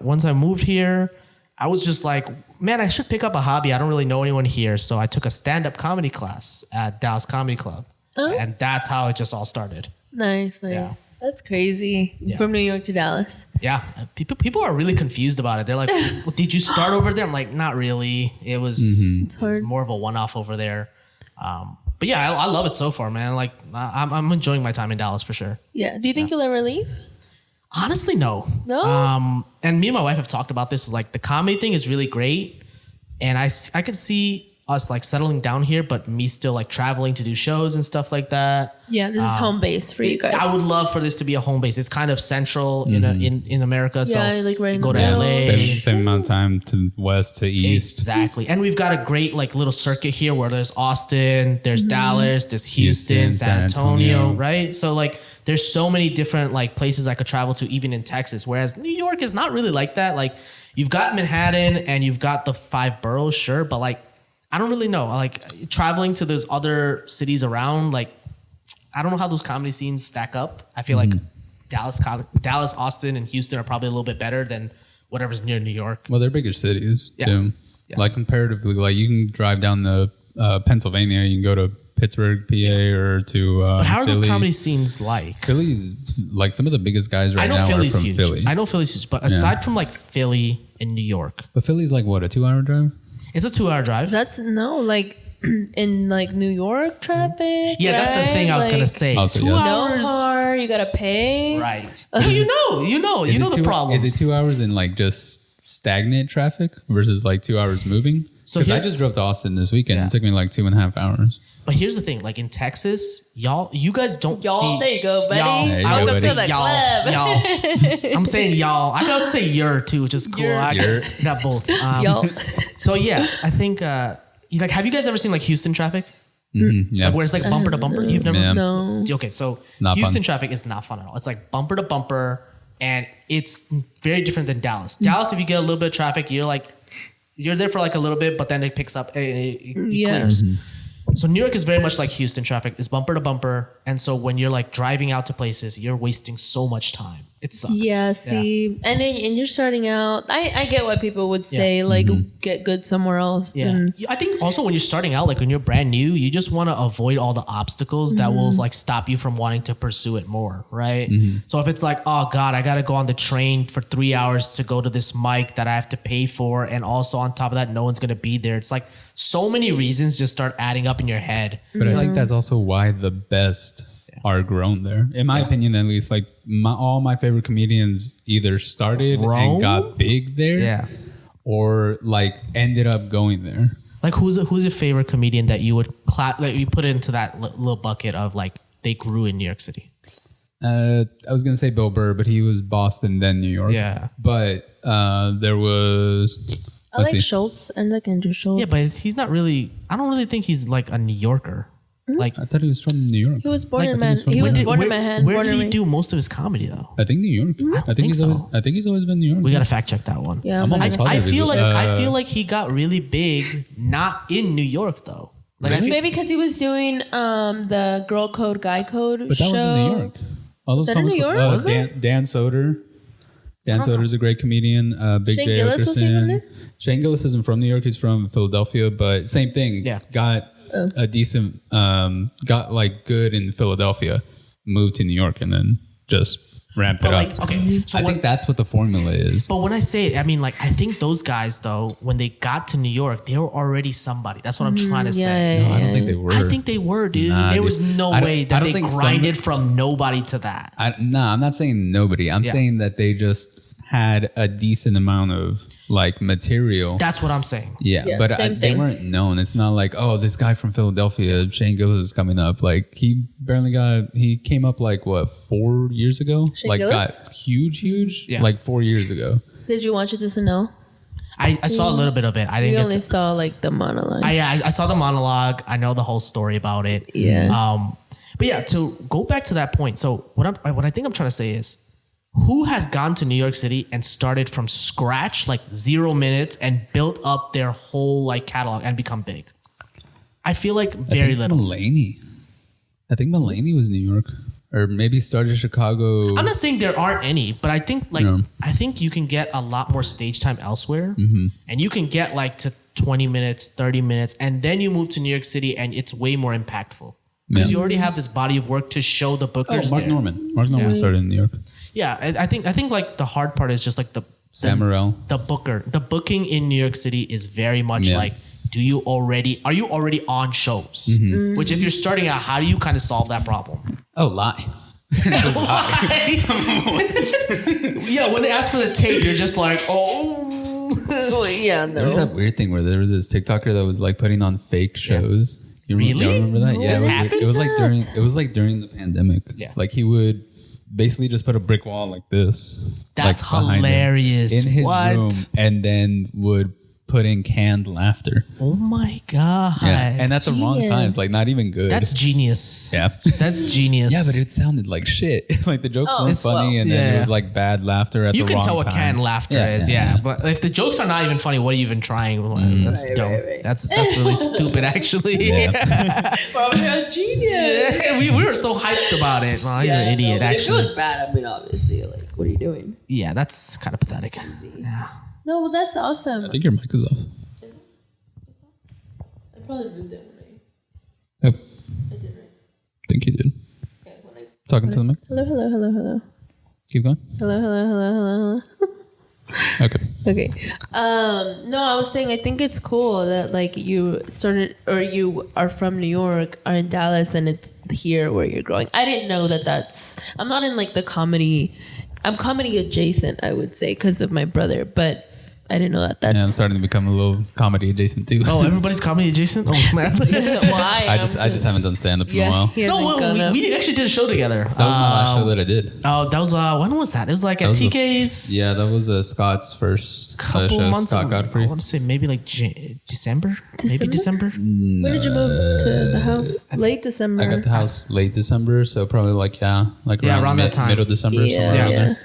once I moved here, I was just like, man, I should pick up a hobby. I don't really know anyone here. So I took a stand-up comedy class at Dallas Comedy Club. Oh. And that's how it just all started. Nice. Yeah. That's crazy. Yeah. From New York to Dallas. Yeah. People are really confused about it. They're like, well, did you start over there? I'm like, not really. It was more of a one-off over there. But yeah, I love it so far, man. Like I'm enjoying my time in Dallas for sure. Yeah. Do you think you'll ever leave? Honestly, no. No? And me and my wife have talked about this. Is like the comedy thing is really great. And I could see us like settling down here, but me still like traveling to do shows and stuff like that. Yeah, this is home base for you guys. I would love for this to be a home base. It's kind of central in America. Yeah, so like right in go the to middle. LA. Same amount of time to west to east. Exactly. And we've got a great like little circuit here where there's Austin, there's Dallas, there's Houston, San Antonio, right? So like there's so many different like places I could travel to even in Texas, whereas New York is not really like that. Like you've got Manhattan and you've got the 5 boroughs, sure, but like I don't really know. Like traveling to those other cities around, like I don't know how those comedy scenes stack up. I feel like Dallas, Austin, and Houston are probably a little bit better than whatever's near New York. Well, they're bigger cities too. Yeah. Like comparatively, like you can drive down to Pennsylvania, you can go to Pittsburgh, PA, or to. But how are Philly. those comedy scenes like? Philly's like some of the biggest guys right now Philly's are from huge. Philly. I know Philly's huge, but aside from like Philly and New York, but Philly's like what, a 2-hour drive? It's a 2-hour drive. That's like in like New York traffic. Yeah, that's the thing I was gonna say. Also, 2 yes. hours. No car, you gotta pay. Right. you know the problems. Is it 2 hours in like just stagnant traffic versus like 2 hours moving? So because I just drove to Austin this weekend. It took me like 2.5 hours. But here's the thing, like in Texas, you guys don't see. There you go, buddy. Y'all, Welcome to the y'all. I'm saying y'all. I gotta say you're too, which is cool. I got both. Y'all. So yeah, I think like have you guys ever seen like Houston traffic? Yeah. Like where it's like bumper to bumper. You've never? No. Okay, so not Houston fun. traffic is not fun at all. It's like bumper to bumper, and it's very different than Dallas. Dallas, if you get a little bit of traffic, you're there for like a little bit, but then it picks up. It clears. So New York is very much like Houston traffic. It's bumper to bumper, And so when you're like driving out to places, you're wasting so much time. It sucks. Yeah, see. And you're starting out. I get what people would say, like, get good somewhere else. Yeah. And I think also when you're starting out, like when you're brand new, you just want to avoid all the obstacles that will like stop you from wanting to pursue it more, right? So if it's like, oh God, I got to go on the train for 3 hours to go to this mic that I have to pay for. And also on top of that, no one's going to be there. It's like so many reasons just start adding up in your head. But I think that's also why the best are grown there. In my opinion, at least, like all my favorite comedians either started and got big there, or like ended up going there. Like who's your favorite comedian that you would like you put into that little bucket of like they grew in New York City? I was gonna say Bill Burr, but he was Boston then New York. Yeah, but there was. I like Schultz and like Andrew Schultz. Yeah, but he's not really. I don't really think he's like a New Yorker. Like I thought he was from New York. He was born in Manhattan. He was born in Manhattan. Where did he do most of his comedy though? I think New York. I think he's always been New York. We gotta fact check that one. Yeah, I feel like he got really big not in New York though. Like maybe because he was doing the Girl Code, Guy Code but that show. was in New York. All those in New York? Was it? Dan Soder. Dan Soder's a great comedian. Big J. Okerson. Shane Gillis isn't from New York. He's from Philadelphia, but same thing. Yeah. Got a decent, got like good in Philadelphia, moved to New York, and then just ramped it up. Okay, so I think that's what the formula is. But when I say it, I mean like I think those guys though, when they got to New York, they were already somebody. That's what I'm trying to say. No, I don't think they were. I think they were, dude. Nah, there was no way that they grinded from nobody to that. I'm not saying nobody. I'm saying that they just had a decent amount of like material. That's what I'm saying. Yeah, but they weren't known. It's not like, oh, this guy from Philadelphia, Shane Gillis, is coming up. Like he came up like what 4 years ago. Shane like Gillis? got huge, like 4 years ago. Did you watch it to know? I saw a little bit of it. I didn't. only saw like the monologue. I saw the monologue. I know the whole story about it. Yeah. But yeah, to go back to that point. So what I think I'm trying to say is, who has gone to New York City and started from scratch, like 0 minutes, and built up their whole like catalog and become big? I feel like very little. Mulaney. I think Mulaney was New York, or maybe started Chicago. I'm not saying there aren't any, but I think I think you can get a lot more stage time elsewhere, and you can get like to 20 minutes, 30 minutes, and then you move to New York City, and it's way more impactful because you already have this body of work to show the bookers. Mark Norman. Mark Norman started in New York. Yeah, I think like the hard part is just like the booking in New York City is very much like, are you already on shows? Which if you're starting out, how do you kind of solve that problem? Oh, lie. Yeah, when they ask for the tape, you're just like, oh. Yeah, no. There was that weird thing where there was this TikToker that was like putting on fake shows. You remember that? Yeah, it was like during the pandemic. Yeah, like he would basically just put a brick wall like this. That's like hilarious. In his room, and then would put in canned laughter. Oh my God. Yeah. And at the wrong times, like not even good. That's genius. Yeah. That's genius. Yeah, but it sounded like shit. Like the jokes weren't funny, and then it was like bad laughter at the wrong time. You can tell what canned laughter is, But if the jokes are not even funny, what are you even trying? That's dumb. Right. That's really stupid, actually. Well, you're a genius. Yeah, we were so hyped about it. Well, he's an idiot, actually. If it was bad, I mean, obviously, like, what are you doing? Yeah, that's kind of pathetic. Yeah. No, well, that's awesome. I think your mic is off. I probably moved it right. Yep. I did right. I think you did. Okay, talking to the mic. Hello. Keep going. Hello. Okay. No, I was saying I think it's cool that like you started or you are from New York, are in Dallas, and it's here where you're growing. I didn't know that's. I'm not in like the comedy. I'm comedy adjacent, I would say, because of my brother, but I didn't know that's... Yeah, I'm starting to become a little comedy adjacent too. Oh, everybody's comedy adjacent? Oh, snap. Well, I just haven't done stand-up in a while. No, we actually did a show together. That was my last show that I did. Oh, that was... when was that? It was like at TK's... Yeah, that was Scott's first couple show, months Scott Godfrey. I want to say maybe like December? Maybe December? When did you move to the house? Late December. I got the house late December, so probably around that time. Middle December, somewhere around there.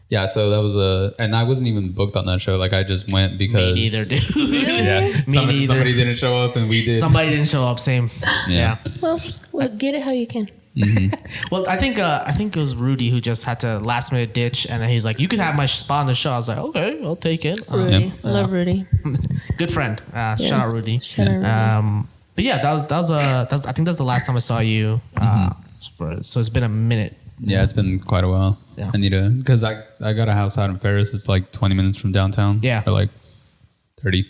Yeah, so that was and I wasn't even booked on that show. Like I just went because me neither, dude. Somebody didn't show up, and we did. Somebody didn't show up. Same. Yeah. Well, get it how you can. Well, I think it was Rudy who just had to last minute ditch, and then he's like, "You could have my spot on the show." I was like, "Okay, I'll take it." Rudy, I love Rudy. Good friend. Shout out Rudy. Shout out Rudy. But yeah, that was I think that's the last time I saw you. So it's been a minute. Yeah, it's been quite a while. Yeah. I need to, because I got a house out in Ferris. It's like 20 minutes from downtown. Yeah. Or like 30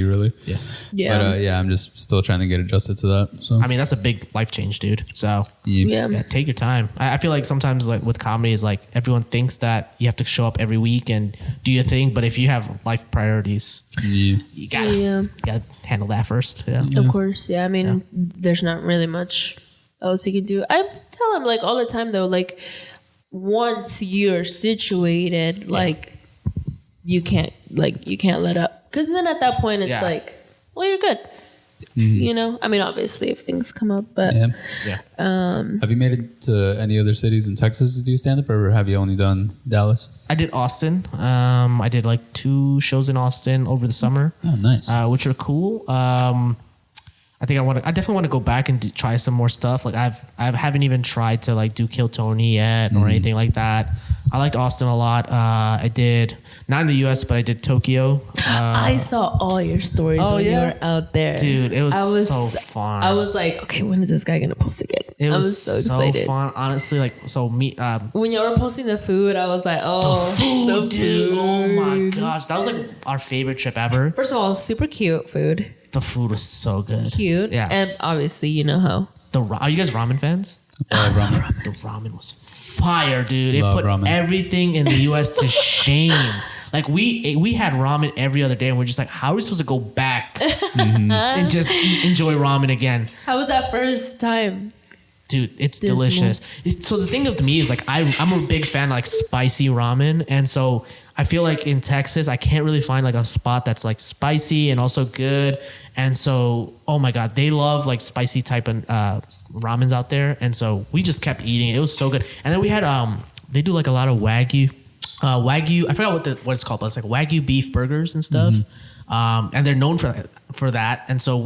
really. Yeah. Yeah. But I'm just still trying to get adjusted to that. So I mean, that's a big life change, dude. So Yeah. take your time. I feel like sometimes like with comedy is like everyone thinks that you have to show up every week and do your thing, but if you have life priorities, you gotta handle that first. Yeah. Of course, yeah. I mean, there's not really much else you can do. I tell him like all the time though, like once you're situated, like you can't let up, because then at that point it's like, well, you're good. You know, I mean, obviously if things come up, but have you made it to any other cities in Texas to do stand up, or have you only done Dallas? I did Austin. I did like 2 shows in Austin over the summer. Oh, nice. Which are cool. I definitely want to go back and try some more stuff. Like I haven't even tried to like do Kill Tony yet or anything like that. I liked Austin a lot. I did not in the US, but I did Tokyo. I saw all your stories when you were out there, dude. It was so fun. I was like, okay, when is this guy gonna post again? It was so excited. fun, honestly. Like when you were posting the food, I was like, oh, the food, dude. Oh my gosh, that was like our favorite trip ever. First of all, super cute food. The food was so good. Cute. Yeah. And obviously, you know how. Are you guys ramen fans? Ramen. The ramen was fire, dude. It Love put ramen. everything in the US to shame. Like we had ramen every other day, and we're just like, how are we supposed to go back and just enjoy ramen again? How was that first time? Dude, it's delicious. So the thing with me is like I'm a big fan of like spicy ramen, and so I feel like in Texas I can't really find like a spot that's like spicy and also good. And so oh my god, they love like spicy type of ramens out there, and so we just kept eating it. It was so good. And then we had they do like a lot of wagyu. I forgot what it's called, but it's like wagyu beef burgers and stuff. And they're known for that. And so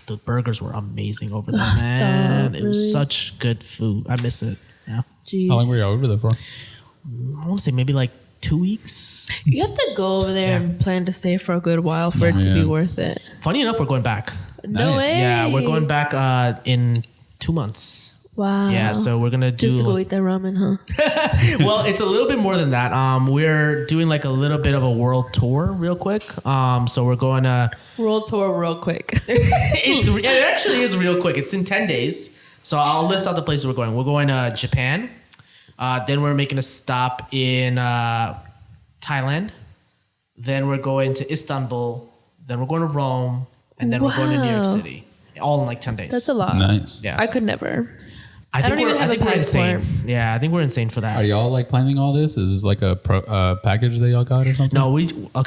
the burgers were amazing over there, man. It was such good food. I miss it. Yeah. Jeez. How long were you over there for? I want to say maybe like 2 weeks. You have to go over there and plan to stay for a good while for it to be worth it. Funny enough, we're going back. No way. Yeah, we're going back in 2 months. Wow. Yeah, so we're gonna do just to go eat that ramen, huh? Well, it's a little bit more than that. We're doing like a little bit of a world tour, real quick. So we're going to world tour, real quick. It actually is real quick. It's in 10 days. So I'll list out the places we're going. We're going to Japan. Then we're making a stop in Thailand. Then we're going to Istanbul. Then we're going to Rome, and then we're going to New York City. All in like 10 days. That's a lot. Nice. Yeah, I could never. I think we're insane. Yeah, I think we're insane for that. Are y'all like planning all this? Is this like a package that y'all got or something? No,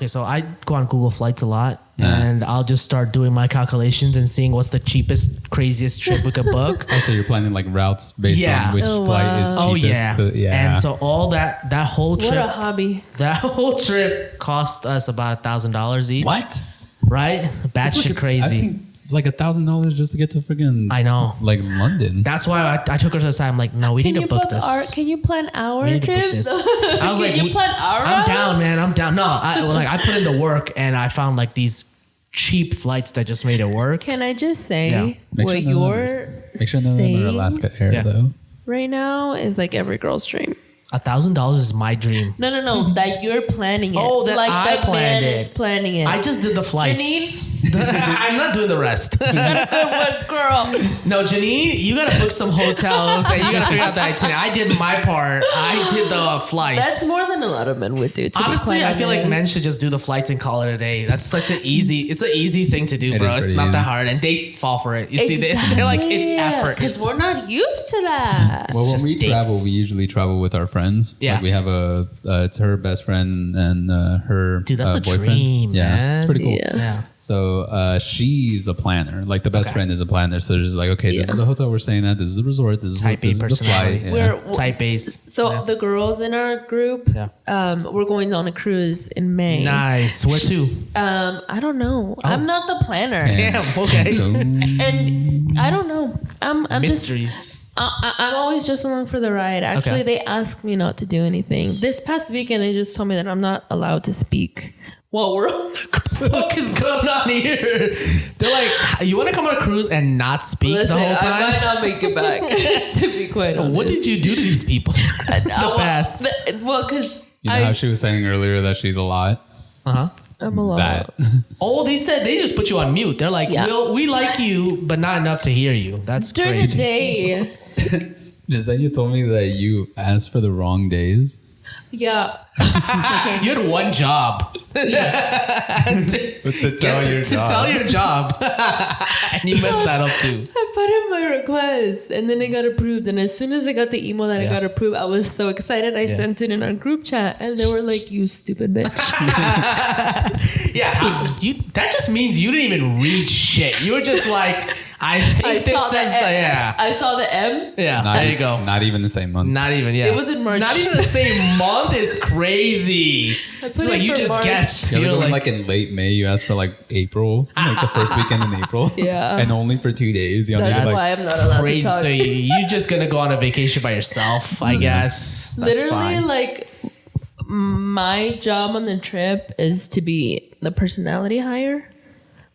so I go on Google Flights a lot, and I'll just start doing my calculations and seeing what's the cheapest, craziest trip we could book. So you're planning like routes based on which flight is cheapest. And so all that whole trip. What a hobby. That whole trip cost us about $1,000 each. What? Right? Batshit crazy. I've seen like $1,000 just to get to freaking. I know. Like London. That's why I took her to the side. I'm like, no, we need to book this. Can you plan our trips? I was like, can you plan our I'm down, man. I'm down. No, I put in the work, and I found like these cheap flights that just made it work. Can I just say Make what sure you're saying Alaska Air though right now is like every girl's dream. $1,000 is my dream. No, that you're planning it. Oh, that like I that planned man it. is planning it. I just did the flights. Janine? I'm not doing the rest. You're a good one, girl. No, Janine, you gotta book some hotels and you gotta figure out the itinerary. I did my part. I did the flights. That's more than a lot of men would do. Honestly, I feel like men should just do the flights and call it a day. That's such an easy thing to do, bro. It's not that hard, and they fall for it. You see, they're like, it's effort. Because we're not used to that. Well, when we travel, we usually travel with our friends. Yeah. Like we have it's her best friend and her dude, that's a boyfriend. dream, man. Yeah, it's pretty cool. Yeah. So she's a planner. Like the best friend is a planner. So she's like, okay, this is the hotel we're staying at. This is the resort. This is Type A the personality. flight. We're Type A's. So the girls in our group, we're going on a cruise in May. Nice. Where to? I don't know. I'm not the planner. Damn. Okay. And I don't know. I'm Mysteries. I'm always just along for the ride. Actually, they asked me not to do anything. This past weekend, they just told me that I'm not allowed to speak while we're on the cruise. What the fuck is going on here? They're like, you want to come on a cruise and not speak the whole time? I might not make it back, to be quite honest. What did you do to these people in the past? Well, because you know how she was saying earlier that she's a lot? Uh-huh. I'm a lot. Oh, they said they just put you on mute. They're like, we like you, but not enough to hear you. That's during crazy. the day. Giselle told me that you asked for the wrong days. Yeah. You had one job. to tell your job. And you messed that up too. I put in my request and then it got approved. And as soon as I got the email that I got approved, I was so excited. I sent it in our group chat and they were like, you stupid bitch. That just means you didn't even read shit. You were just like, I think this says I saw the M. Yeah, there you go. Not even the same month. Not even, It was in March. Not even the same month is crazy. It's like you just March. guessed. Yeah, You're like in late May, you asked for like April, like the first weekend in April. Yeah. And only for 2 days. You know, That's why I'm not allowed crazy. to talk. So you're just going to go on a vacation by yourself, I guess. That's Literally, fine. like, my job on the trip is to be the personality hire.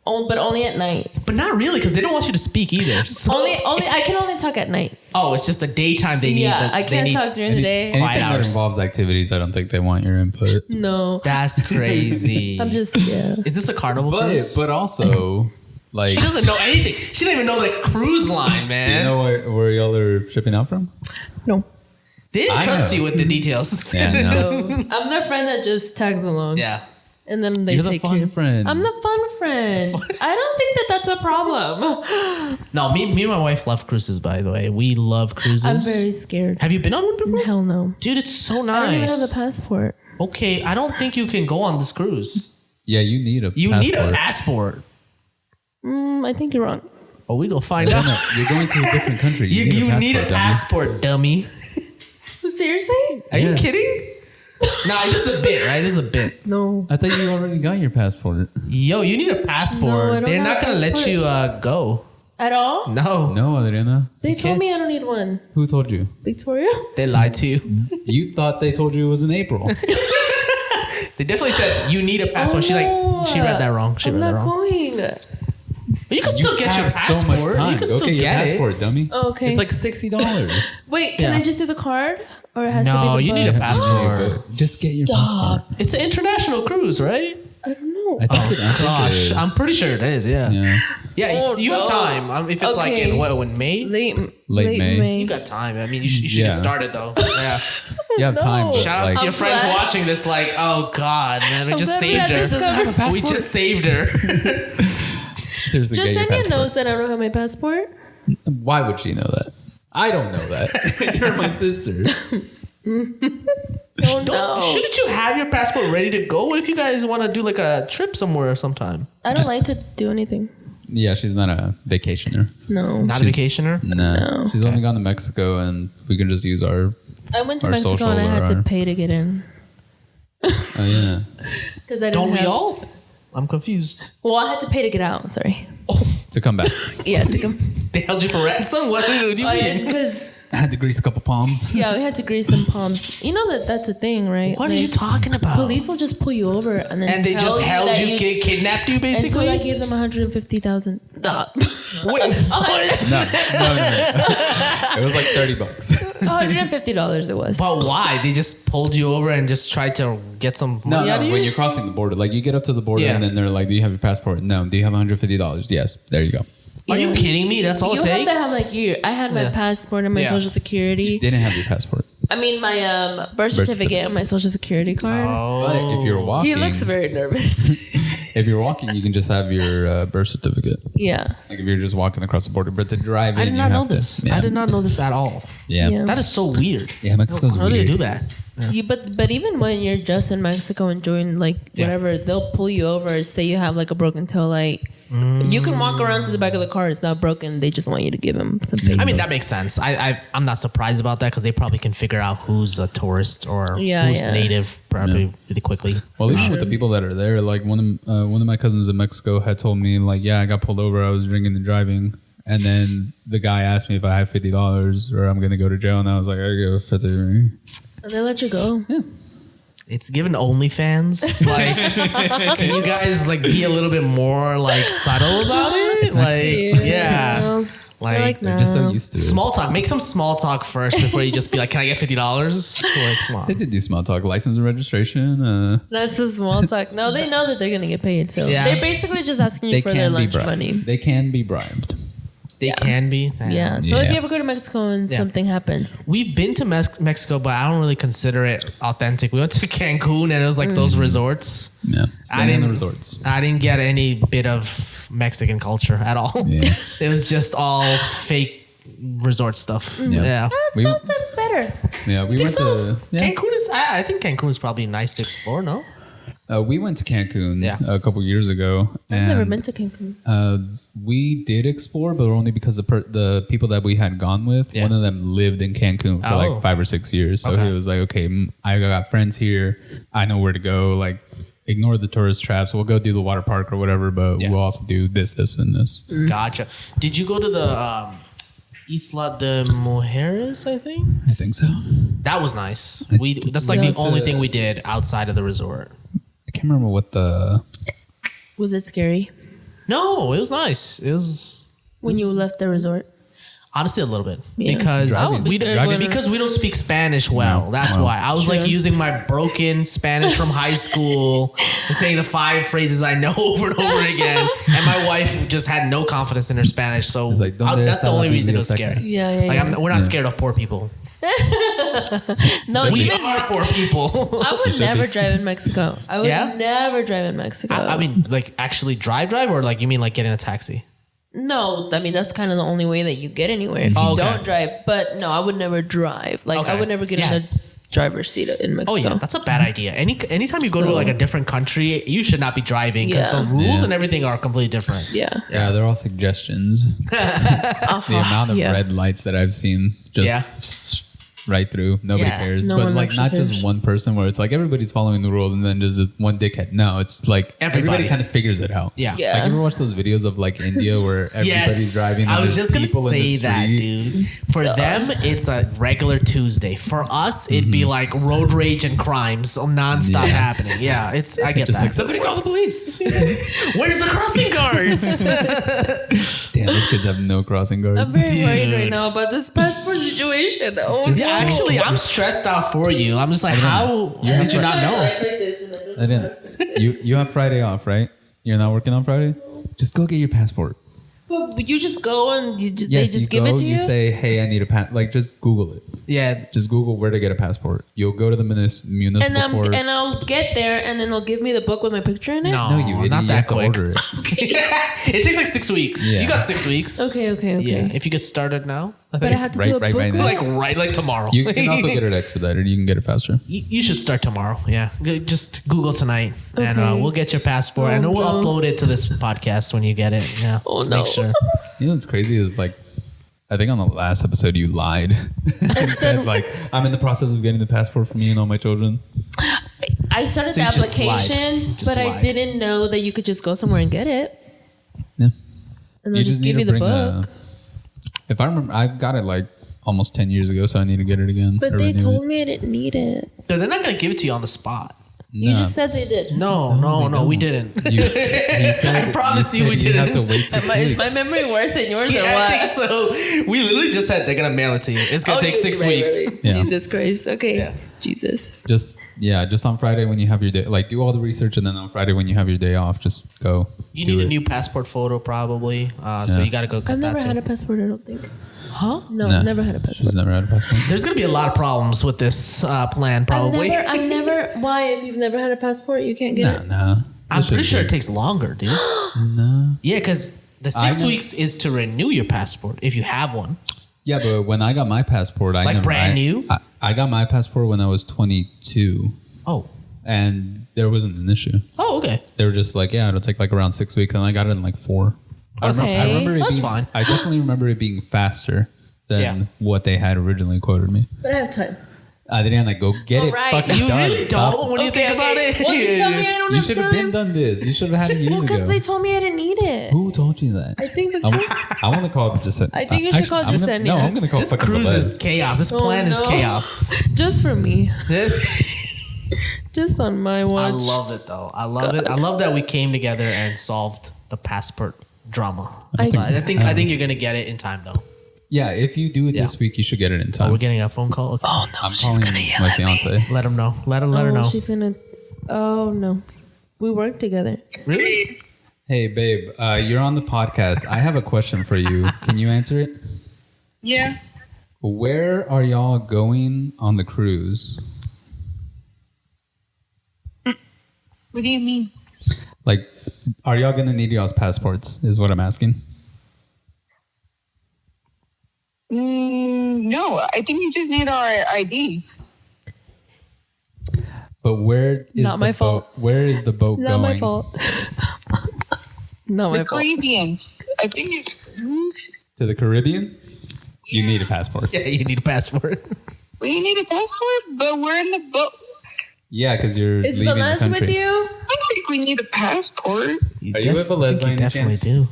But only at night. But not really, because they don't want you to speak either. So. I can only talk at night. Oh, it's just the daytime they need. Yeah, I can't talk during the day. Anything that hours. involves activities, I don't think they want your input. No. That's crazy. I'm just, Is this a carnival cruise? But also, like... She doesn't know anything. She doesn't even know the cruise line, man. You know where y'all are shipping out from? No. They didn't trust you with the details. Yeah, no. No. I'm the friend that just tags along. Yeah. And then they You're the take fun care. friend. I'm the fun friend. I don't think that that's a problem. No, me and my wife love cruises, by the way. We love cruises. I'm very scared. Have you been on one before? Hell no. Dude, it's so nice. I don't even have a passport. Okay, I don't think you can go on this cruise. Yeah, you need a You passport. need a passport. I think you're wrong. Oh, we go find out. You're going to a different country. You need a passport, dummy. Seriously? Are you kidding? Nah, this is a bit, right? This is a bit. No. I thought you already got your passport. Yo, you need a passport. No, I don't They're not have a going to let passport. you go. At all? No. No, Adriana. They told can't. me I don't need one. Who told you? Victoria? They lied to you. You thought they told you it was in April. They definitely said you need a passport. She read that wrong. She read that wrong. I'm not going. But you can still get your have passport. So much time. You can Go still get your get passport, it. dummy. Oh, okay. It's like $60. Wait, can I just do the card? Or it has to be No, the you need a book? passport. Just get your passport. It's an international cruise, right? I don't know. I think it Gosh, is. I'm pretty sure it is. Yeah. Yeah. Oh, you have no. time. If it's like Okay. in May, Late May. you got time. I mean, you should get started though. Yeah. You have time. But Shout out to like, your friends glad. watching this. Like, oh god, man, we just glad we saved had this her. conversation. We just saved her. seriously, Just get your Anya passport. knows that I don't have my passport. Why would she know that? I don't know that. You're my sister. Oh, no. Shouldn't you have your passport ready to go? What if you guys want to do like a trip somewhere sometime? I don't like to do anything. Yeah, she's not a vacationer. No. Not a vacationer. No. She's only gone to Mexico, and we can just use our. I went to Our Mexico social and I had to or- pay to get in. Oh yeah. Because I didn't Don't we have, all? I'm confused. Well, I had to pay to get out. Sorry. To come back, Yeah, to come. They held you for ransom? What do you I mean? didn't because I had to grease a couple palms. yeah, we had to grease some palms. You know that's a thing, right? What are you talking about? Police will just pull you over and then And they tell just held that you, kidnapped you, basically? Until I gave them $150,000. Wait, what? No. It was like $30. $150 it was. But why? They just pulled you over and just tried to get some No, money out of you? when you're crossing the border, like you get up to the border Yeah. and then they're like, "Do you have your passport?" No. Do you have $150? Yes. There you go. Are you kidding me? That's all You it have takes? to have I had my Yeah. passport and my Yeah. social security. Didn't have your passport. I mean my birth certificate and my social security card. But if you're walking, He looks very nervous. if you're walking, you can just have your birth certificate. Yeah. Like if you're just walking across the border, but to drive in, I did you not know have to- this. Yeah. I did not know this at all. Yeah. Yeah. That is so weird. Yeah, Mexico's How do they weird. do that? But even when you're just in Mexico enjoying whatever, they'll pull you over. Say you have like a broken toe light. You can walk around to the back of the car. It's not broken. They just want you to give them some pesos. I mean, that makes sense. I'm not surprised about that because they probably can figure out who's a tourist or who's native probably really quickly. Well, even with the people that are there, like one of my cousins in Mexico had told me, like, yeah, I got pulled over. I was drinking and driving, And then the guy asked me if I had $50 or I'm gonna go to jail, and I was like, I go 50. And they let you go. Yeah. It's given OnlyFans. Like, can you guys like be a little bit more like subtle about it? Like, yeah. Like, they're just so used to it. Small talk. Make some small talk first before you just be like, "Can I get $50?" Like, come on. They did do small talk, license and registration. That's a small talk. No, they know that they're gonna get paid. So they're basically just asking you for their lunch money. They can be bribed. They can be. Yeah. So if you ever go to Mexico and something happens, we've been to Mexico, but I don't really consider it authentic. We went to Cancun, and it was like those resorts. Yeah, staying in the resorts. I didn't get any bit of Mexican culture at all. Yeah. It was just all fake resort stuff. Yeah. Sometimes better. Yeah, we went to Cancun. I think Cancun is probably nice to explore. No. We went to Cancun a couple years ago. I've never been to Cancun. We did explore, but only because the people that we had gone with, one of them lived in Cancun for like 5 or 6 years. So he was like, okay, I got friends here. I know where to go. Like, ignore the tourist traps. We'll go do the water park or whatever, but we'll also do this, and this. Gotcha. Did you go to the Isla de Mujeres, I think so. That was nice. That's like the only thing we did outside of the resort. I can't remember what the... Was it scary? No, it was nice. It was... When you left the resort? Honestly, a little bit. Because we don't speak Spanish well. That's why. I was like using my broken Spanish from high school and saying the 5 phrases I know over and over again. And my wife just had no confidence in her Spanish. So that's the only reason it was scary. We're not scared of poor people. No, we are poor people. I would never drive in Mexico. I would never drive in Mexico. I mean, like actually drive, or like you mean like getting a taxi? No, I mean that's kind of the only way that you get anywhere if you don't drive. But no, I would never drive. Like I would never get in the driver's seat in Mexico. Oh yeah, that's a bad idea. Anytime you go to like a different country, you should not be driving because the rules and everything are completely different. Yeah, they're all suggestions. The amount of red lights that I've seen just right through. Nobody cares. No but like not just one person where it's like everybody's following the rules and then there's one dickhead. No, it's like everybody kind of figures it out. Yeah. Like you ever watch those videos of like India where everybody's driving? I was just gonna say that, dude. For them, it's a regular Tuesday. For us, it'd be like road rage and crimes nonstop happening. Yeah, it's I get that. Like, somebody call the police. Where's the crossing guards? Damn, those kids have no crossing guards. I'm very worried right now about this passport situation. Actually, I'm stressed out for you. I'm just like, how did you not know? I didn't. You have Friday off, right? You're not working on Friday? Just go get your passport. But you just go and they just give it to you? You say, hey, I need a passport. Like, just Google it. Yeah. Just Google where to get a passport. You'll go to the municipal court. And I'll get there and then they'll give me the book with my picture in it? No, you idiot. not that quick. Order it. It takes like 6 weeks. Yeah. You got 6 weeks. Okay. Yeah, if you get started now. But I have to do a book like tomorrow. You can also get it expedited. You can get it faster. You should start tomorrow. Yeah, just Google tonight, and we'll get your passport, and we'll upload it to this podcast when you get it. Yeah, make sure. You know what's crazy is like, I think on the last episode you lied and said like, I'm in the process of getting the passport for me and all my children. I started the applications, but I didn't know that you could just go somewhere and get it. Yeah, and they'll just give you the book. If I remember, I got it like almost 10 years ago, so I need to get it again. But they told me I didn't need it. They're not going to give it to you on the spot. You just said they did. No, we didn't. I promise you we didn't. You have to wait 6 weeks. Is my memory worse than yours or what? I think so. We literally just said they're going to mail it to you. It's going to take 6 weeks. Right. Yeah. Jesus Christ. Okay. Yeah. Jesus. Just on Friday when you have your day, like do all the research, and then on Friday when you have your day off, just go. You need a new passport photo probably, so you got to go get that. I've never had a passport, I don't think. Huh? No, I've never had a passport. She's never had a passport. There's going to be a lot of problems with this plan, probably. I've never. Why? If you've never had a passport, you can't get it? No. I'm pretty sure it takes longer, dude. No. Yeah, because the 6 weeks is to renew your passport if you have one. Yeah, but when I got my passport, brand new? I got my passport when I was 22. Oh. And there wasn't an issue. Oh, okay. They were just like, it'll take like around 6 weeks, and I got it in like 4. Okay. I remember it That's being, fine. I definitely remember it being faster than what they had originally quoted me. But I have time. Adriana, go get it fucking you done. really don't when you think about it. Well, just tell me I don't You have should have time. been done this. You should have had it years Because ago. they told me I didn't need it. Who told you that? I think I want to call Jasenia. I think you should call Jasenia. No, I'm going to call This fucking cruise Velez. is chaos. This plan is no. chaos. just for me. Just on my watch. I love it though. I love it. I love that we came together and solved the passport drama. I think you're gonna get it in time though. Yeah, if you do it this week, you should get it in time. We're getting a phone call. Okay. Oh no, I'm she's calling gonna yell my at me. fiance. Let him know. Let her know. She's gonna. Oh no, we work together. Really? Hey, babe, you're on the podcast. I have a question for you. Can you answer it? Yeah. Where are y'all going on the cruise? What do you mean? Like, are y'all gonna need y'all's passports? Is what I'm asking. No, I think you just need our IDs. But where is Not my fault. Where is the boat Not going? my fault. Not my The fault. Caribbeans. I think it's. To the Caribbean? You need a passport. Yeah, you need a passport. We need a passport, but we're in the boat. Yeah, because you're Is leaving the Velez country. with you? I don't think we need a passport. Are you with Velez by You any definitely chance? do.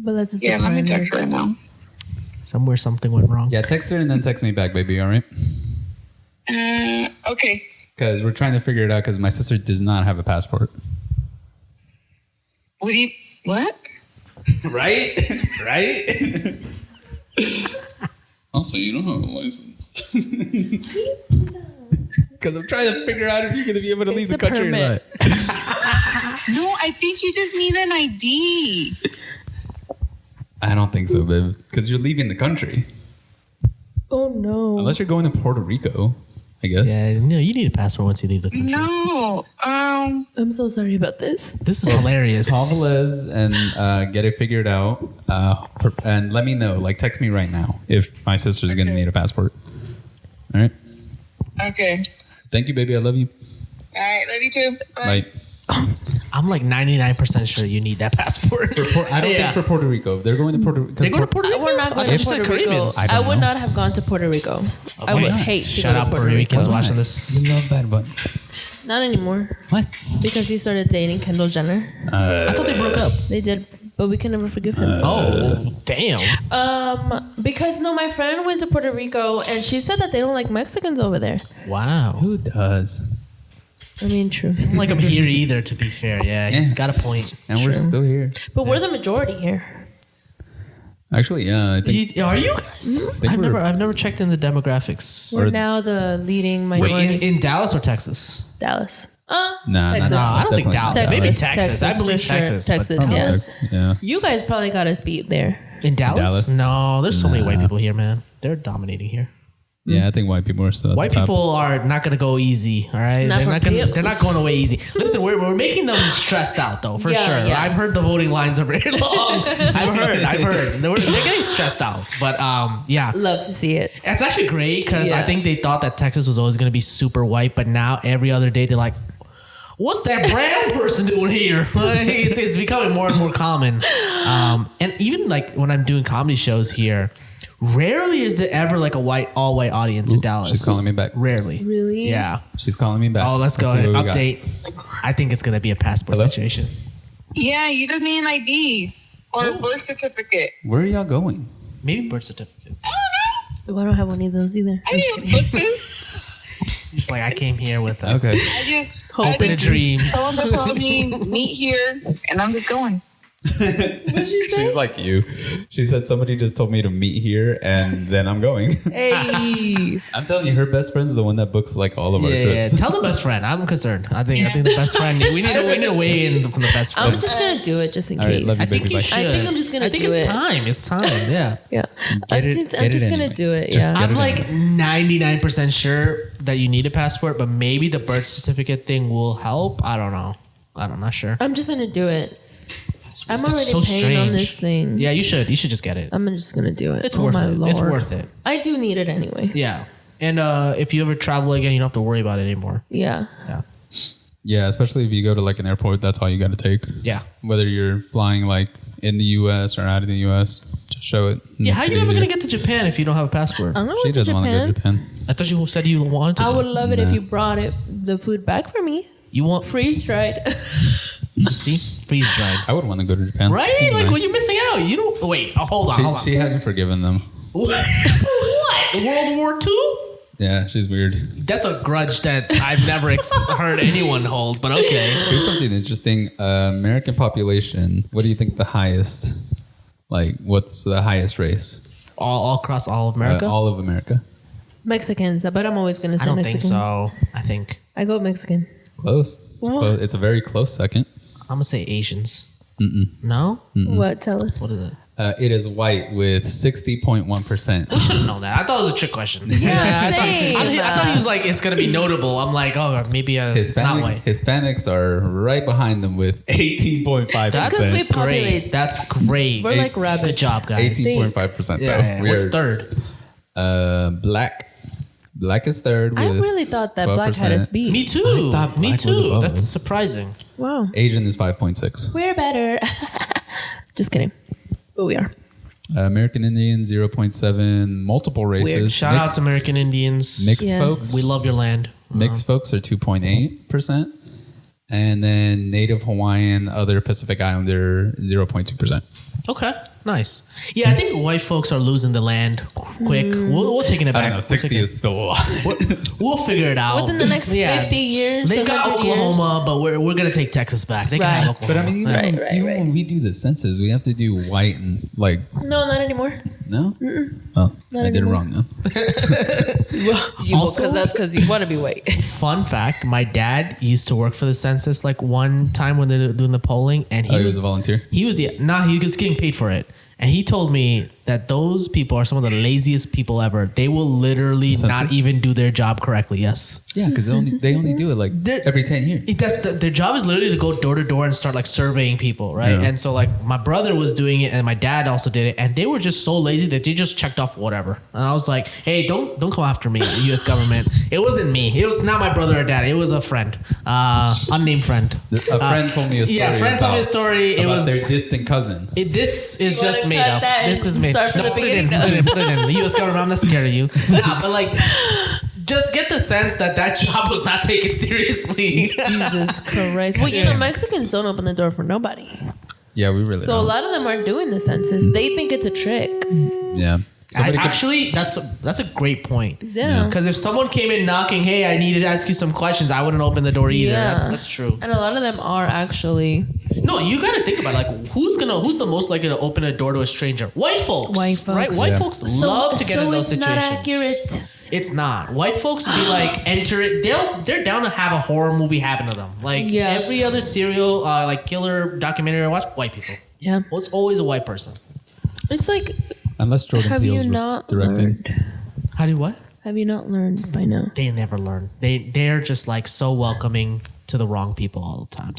Velez is Yeah, the let me planner. text right now. Somewhere something went wrong. Yeah, text her and then text me back, baby. All right? Okay. Because we're trying to figure it out. Because my sister does not have a passport. What? Right? Right? Also, you don't have a license. Because I'm trying to figure out if you're going to be able to leave the It's a country or permit. not. No, I think you just need an ID. I don't think so, babe. Because you're leaving the country. Oh no. Unless you're going to Puerto Rico, I guess. Yeah, no, you need a passport once you leave the country. No. I'm so sorry about this. This is hilarious. Call Velez and get it figured out. And let me know. Like, text me right now if my sister's going to need a passport. All right? Okay. Thank you, baby. I love you. All right. Love you too. Bye. I'm like 99% sure you need that passport. I don't think for Puerto Rico. They're going to Puerto Rico. They go to Puerto Rico? We're not going I to thought you said Puerto Rico. Caribbeans. I I don't would know. not have gone to Puerto Rico. I would hate to Shout go out to Puerto Ricans Rico. watching this. You love Bad Bunny. Not anymore. What? Because he started dating Kendall Jenner. I thought they broke up. They did, but we can never forgive him. Oh, damn. Because no, my friend went to Puerto Rico and she said that they don't like Mexicans over there. Wow. Who does? I mean, true. I don't like him here either, to be fair. Yeah, he's got a point. And we're still here. But we're the majority here. Actually, yeah. I think Are you guys? I've never checked in the demographics. We're now the leading minority. Wait, in Dallas or Texas? Dallas. nah, Texas. No, I don't think definitely Dallas. Dallas. Maybe Texas. I for believe sure. Texas. Texas, but yes. Yeah. You guys probably got us beat there. In Dallas? Dallas? No, there's so many white people here, man. They're dominating here. Yeah, I think white people are still at White the top. people are not gonna go easy, all right? Not for people. They're not going away easy. Listen, we're making them stressed out though, for Yeah, sure. yeah. I've heard the voting lines are very long. I've heard. They're getting stressed out. But yeah. Love to see it. It's actually great because I Yeah. think they thought that Texas was always gonna be super white, but now every other day they're like, what's that brown person doing here? Like, it's becoming more and more common. And even like when I'm doing comedy shows here, rarely is there ever like a all white audience in Dallas. She's calling me back. Rarely. Really? Yeah. She's calling me back. Oh, let's go see ahead. what we got. Update. I think it's gonna be a passport Hello? situation. Yeah, you just need an ID or a birth certificate. Where are y'all going? Maybe birth certificate. Oh, I don't have one of those either. I didn't book this. Just like I came here with a Okay. I just hoping and dreams. Someone told me meet here, and I'm just going. She's like you. She said somebody just told me to meet here and then I'm going. Hey. I'm telling you, her best friend's the one that books like all of our Yeah. trips. Tell the best friend. I'm concerned. I think the best friend. We need to weigh in from the best friend. I'm just gonna do it just in All right, case. love you, I think baby, you bye. should. I think I'm just gonna I think do it's it. time. It's time. Yeah. Yeah. Get it I'm just gonna anyway. do it. Just Yeah. get I'm it like 99% sure that you need a passport, but maybe the birth certificate thing will help. I don't know. I'm not sure. I'm just gonna do it. I'm That's already so paying strange. on this thing. Yeah, you should. You should just get it. I'm just gonna do it. It's Oh worth my it. Lord. It's worth it. I do need it anyway. Yeah. And if you ever travel again, you don't have to worry about it anymore. Yeah. Yeah. Yeah, especially if you go to like an airport, that's all you got to take. Yeah. Whether you're flying like in the U.S. or out of the U.S. to show it. Yeah, how are you never going to get to Japan if you don't have a passport? I'm She doesn't want to go to Japan. I thought you said you wanted to. I would love it if you brought the food back for me. You want Freeze dried. You see? Freeze dried. I would want to go to Japan. Right? Like, nice. well, you're missing out. You don't. Wait, hold on. She hasn't forgiven them. What? World War II? Yeah, she's weird. That's a grudge that I've never heard anyone hold, but okay. Here's something interesting. American population, what do you think the highest, like, what's the highest race? All across all of America? All of America. Mexicans, but I'm always going to say I don't Mexican. think so. I think. I go Mexican. Close. It's a very close second. I'm going to say Asians. Mm-mm. No? Mm-mm. What? Tell us. What is it? It is white with 60.1%. We should have known that. I thought it was a trick question. Yeah, I same. thought he was like, it's going to be notable. I'm like, oh, maybe it's not white. Hispanics are right behind them with 18.5%. That's Because we great. populate. That's great. We're like rabbits. Good job, guys. 18.5% though. Yeah. What's third? Black. Black is third. I with really thought that black had us 12%. beat. Me too. I thought Me black was too. above That's us. surprising. Wow. Asian is 5.6. We're better. Just kidding. But we are. American Indian 0.7. Multiple races. Weird. Shout out to American Indians. Mixed Yes. folks. We love your land. Mixed folks are 2.8%. And then Native Hawaiian, other Pacific Islander 0.2%. Okay, nice. Yeah, I think white folks are losing the land quick. We'll take it I back. don't know, 60 is still a lot. We'll figure it out. Within the next 50 years. They've got 100 years. Oklahoma, but we're gonna take Texas back. They can Right. have Oklahoma. But I mean, even when we do the census, we have to do white and like, No, not anymore. no? Oh, Not I did it anymore. wrong though. Also- Because you want to be white. Fun fact: my dad used to work for the census like one time when they were doing the polling, and He was a volunteer? He was he was getting paid for it, and he told me that those people are some of the laziest people ever. They will literally The not census? even do their job correctly. Yes. Yeah, because they only do it like They're- every 10 years. Their job is literally to go door to door and start like surveying people, right? Yeah. And so like my brother was doing it and my dad also did it, and they were just so lazy that they just checked off whatever. And I was like, hey, don't come after me, U.S. government. It wasn't me. It was not my brother or dad. It was a friend, unnamed friend. A friend told me a story. Yeah, a friend told me a story. It about was their distant cousin. This is You wanna just made cut up. that This and is made. start from the Put it in. beginning? Put it in. The U.S. government. I'm not scared of you. Nah, but like, just get the sense that job was not taken seriously. Jesus Christ. Well, you know, Mexicans don't open the door for nobody. Yeah, we really So a don't. lot of them are doing the census. They think it's a trick. Yeah. Somebody could- Actually, that's a great point. Yeah. Because if someone came in knocking, hey, I need to ask you some questions, I wouldn't open the door either. Yeah. That's true. And a lot of them are actually No, you got to think about it. Like who's the most likely to open a door to a stranger? White folks. White folks. Right? White Yeah. folks love to get in those it's situations. not accurate. It's not. White folks be like enter it. They're down to have a horror movie happen to them. Like Yeah. every other serial like killer documentary I watch, white people. Yeah. Well, it's always a white person. It's like, Unless Jordan have you Peele's not directing. learned? How do you what? Have you not learned by now? They never learn. They're just like so welcoming to the wrong people all the time.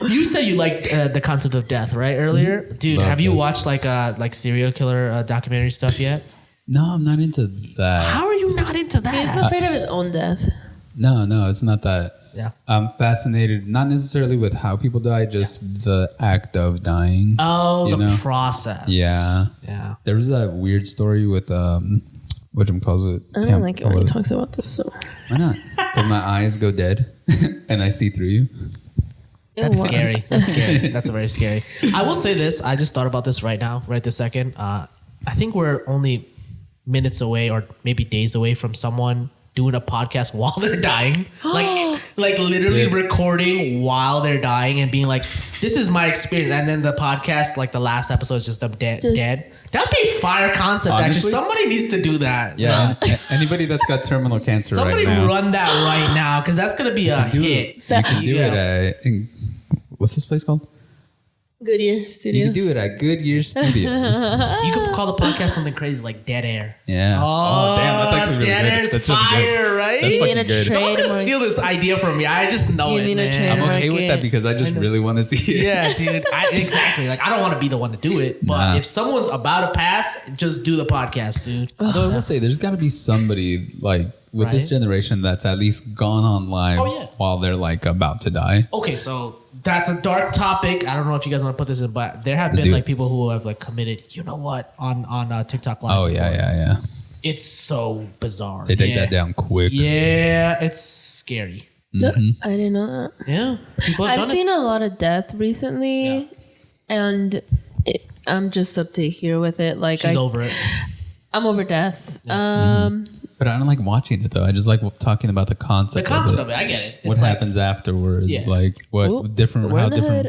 You said you liked the concept of death, right? Earlier, dude. Love Have you it. watched like serial killer documentary stuff yet? No, I'm not into that. How are you not into He's that? afraid of his own death. No, it's not that. Yeah. I'm fascinated, not necessarily with how people die, just the act of dying. Oh, you the know? process. Yeah. Yeah. There was that weird story with whatchamacallit. I don't like it when he talks about this. So Why not? Because my eyes go dead and I see through you. That's scary. That's scary. That's very scary. I will say this. I just thought about this right now, right this second. I think we're only minutes away or maybe days away from someone doing a podcast while they're dying. like literally Yes. recording while they're dying and being like, this is my experience. And then the podcast, like the last episode is just them dead. That'd be a fire concept, actually. Honestly? Somebody needs to do that. Yeah. Anybody that's got terminal cancer Somebody right now. run that right now because that's going to be a do hit. You can do it at, what's this place called? Goodyear Studios. You can do it at Goodyear Studios. You could call the podcast something crazy like Dead Air. Yeah. Oh, damn, that's actually really Dead good. Air's That's really good. fire, right? That's You fucking need a good. trade. Someone's gonna Trademark. steal this idea from me. I just know You it, need a man. I'm trademark. okay with that because I just really want to see it. Yeah, dude. Exactly. Like I don't want to be the one to do it, but Nah. if someone's about to pass, just do the podcast, dude. Although I will say, there's got to be somebody like with this Right. generation that's at least gone on live Oh, yeah. while they're like about to die. Okay, so that's a dark topic. I don't know if you guys want to put this in, but there have been like people who have like committed, you know what, on TikTok Live. Oh yeah. It's so bizarre. They take that down quick. Yeah, it's scary. I didn't know that. Yeah, people have I've seen a lot of death recently, and I'm just up to here with it. Like she's over it. I'm over death. But I don't like watching it though. I just like talking about the concept. The concept of it, I get it. What happens afterwards? Yeah. Like what different? How different?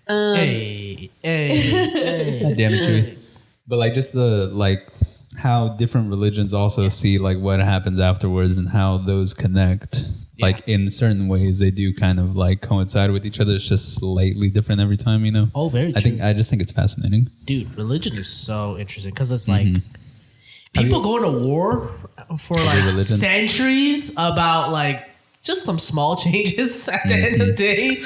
Hey. God damn it, Chewy. But like just the like how different religions also see like what happens afterwards and how those connect. Yeah. Like in certain ways, they do kind of like coincide with each other. It's just slightly different every time, you know. Oh, very true. I just think it's fascinating, dude. Religion is so interesting because it's like people going to war for like centuries about like just some small changes at the end of the day.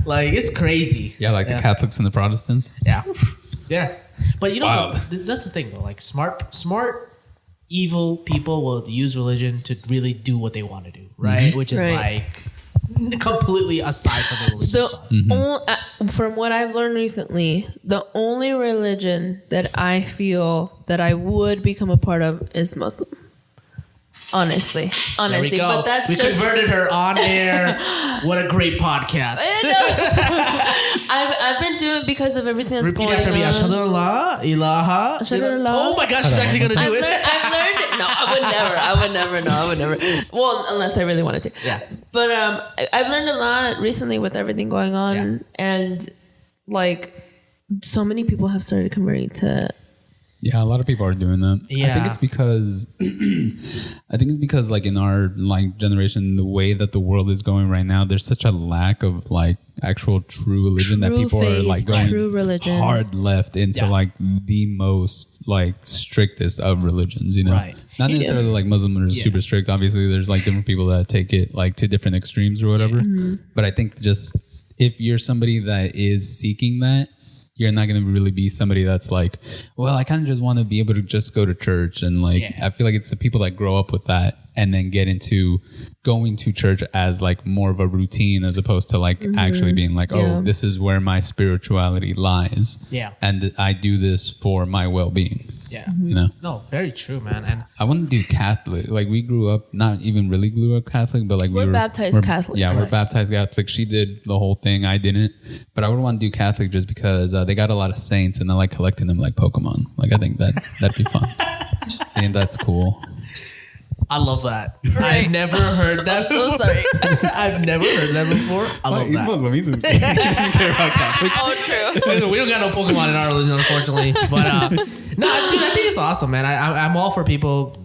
Like it's crazy. Yeah, like the Catholics and the Protestants. Yeah. But you know, that's the thing though. Like smart, evil people will use religion to really do what they want to do, right? Which is like completely aside from the religious side. From what I've learned recently, the only religion that I feel that I would become a part of is Muslim. Honestly, there we go. But that's we converted her on air. What a great podcast! I've been doing because of everything that's Repeat going after me. on. Ashhadu Allah, ilaha. Oh my gosh, she's actually gonna do it. I've learned it. No, I would never. Well, unless I really wanted to. Yeah. But I've learned a lot recently with everything going on, and like so many people have started converting to. Yeah, a lot of people are doing that. Yeah. I think it's because like in our like generation, the way that the world is going right now, there's such a lack of like actual true religion that people are like going hard left into like the most like strictest of religions, you know? Right. Not necessarily like Muslims are super strict. Obviously, there's like different people that take it like to different extremes or whatever. But I think just if you're somebody that is seeking that, you're not going to really be somebody that's like, well, I kind of just want to be able to just go to church. And like, I feel like it's the people that grow up with that and then get into going to church as like more of a routine as opposed to like actually being like, oh, this is where my spirituality lies. Yeah. And I do this for my well-being. Yeah. You know? No, very true, man. And I want to do Catholic. Like we grew up, not even really grew up Catholic, but like we're baptized Catholics. Yeah, we're baptized Catholic. She did the whole thing. I didn't. But I would want to do Catholic just because they got a lot of saints and I like collecting them like Pokemon. Like I think that'd be fun. I think that's cool. I love that. I've never heard that. So sorry. I've never heard that before. I love that. Muslim. He doesn't care about Catholics. Oh, true. We don't got no Pokemon in our religion, unfortunately. But no, dude, I think it's awesome, man. I'm all for people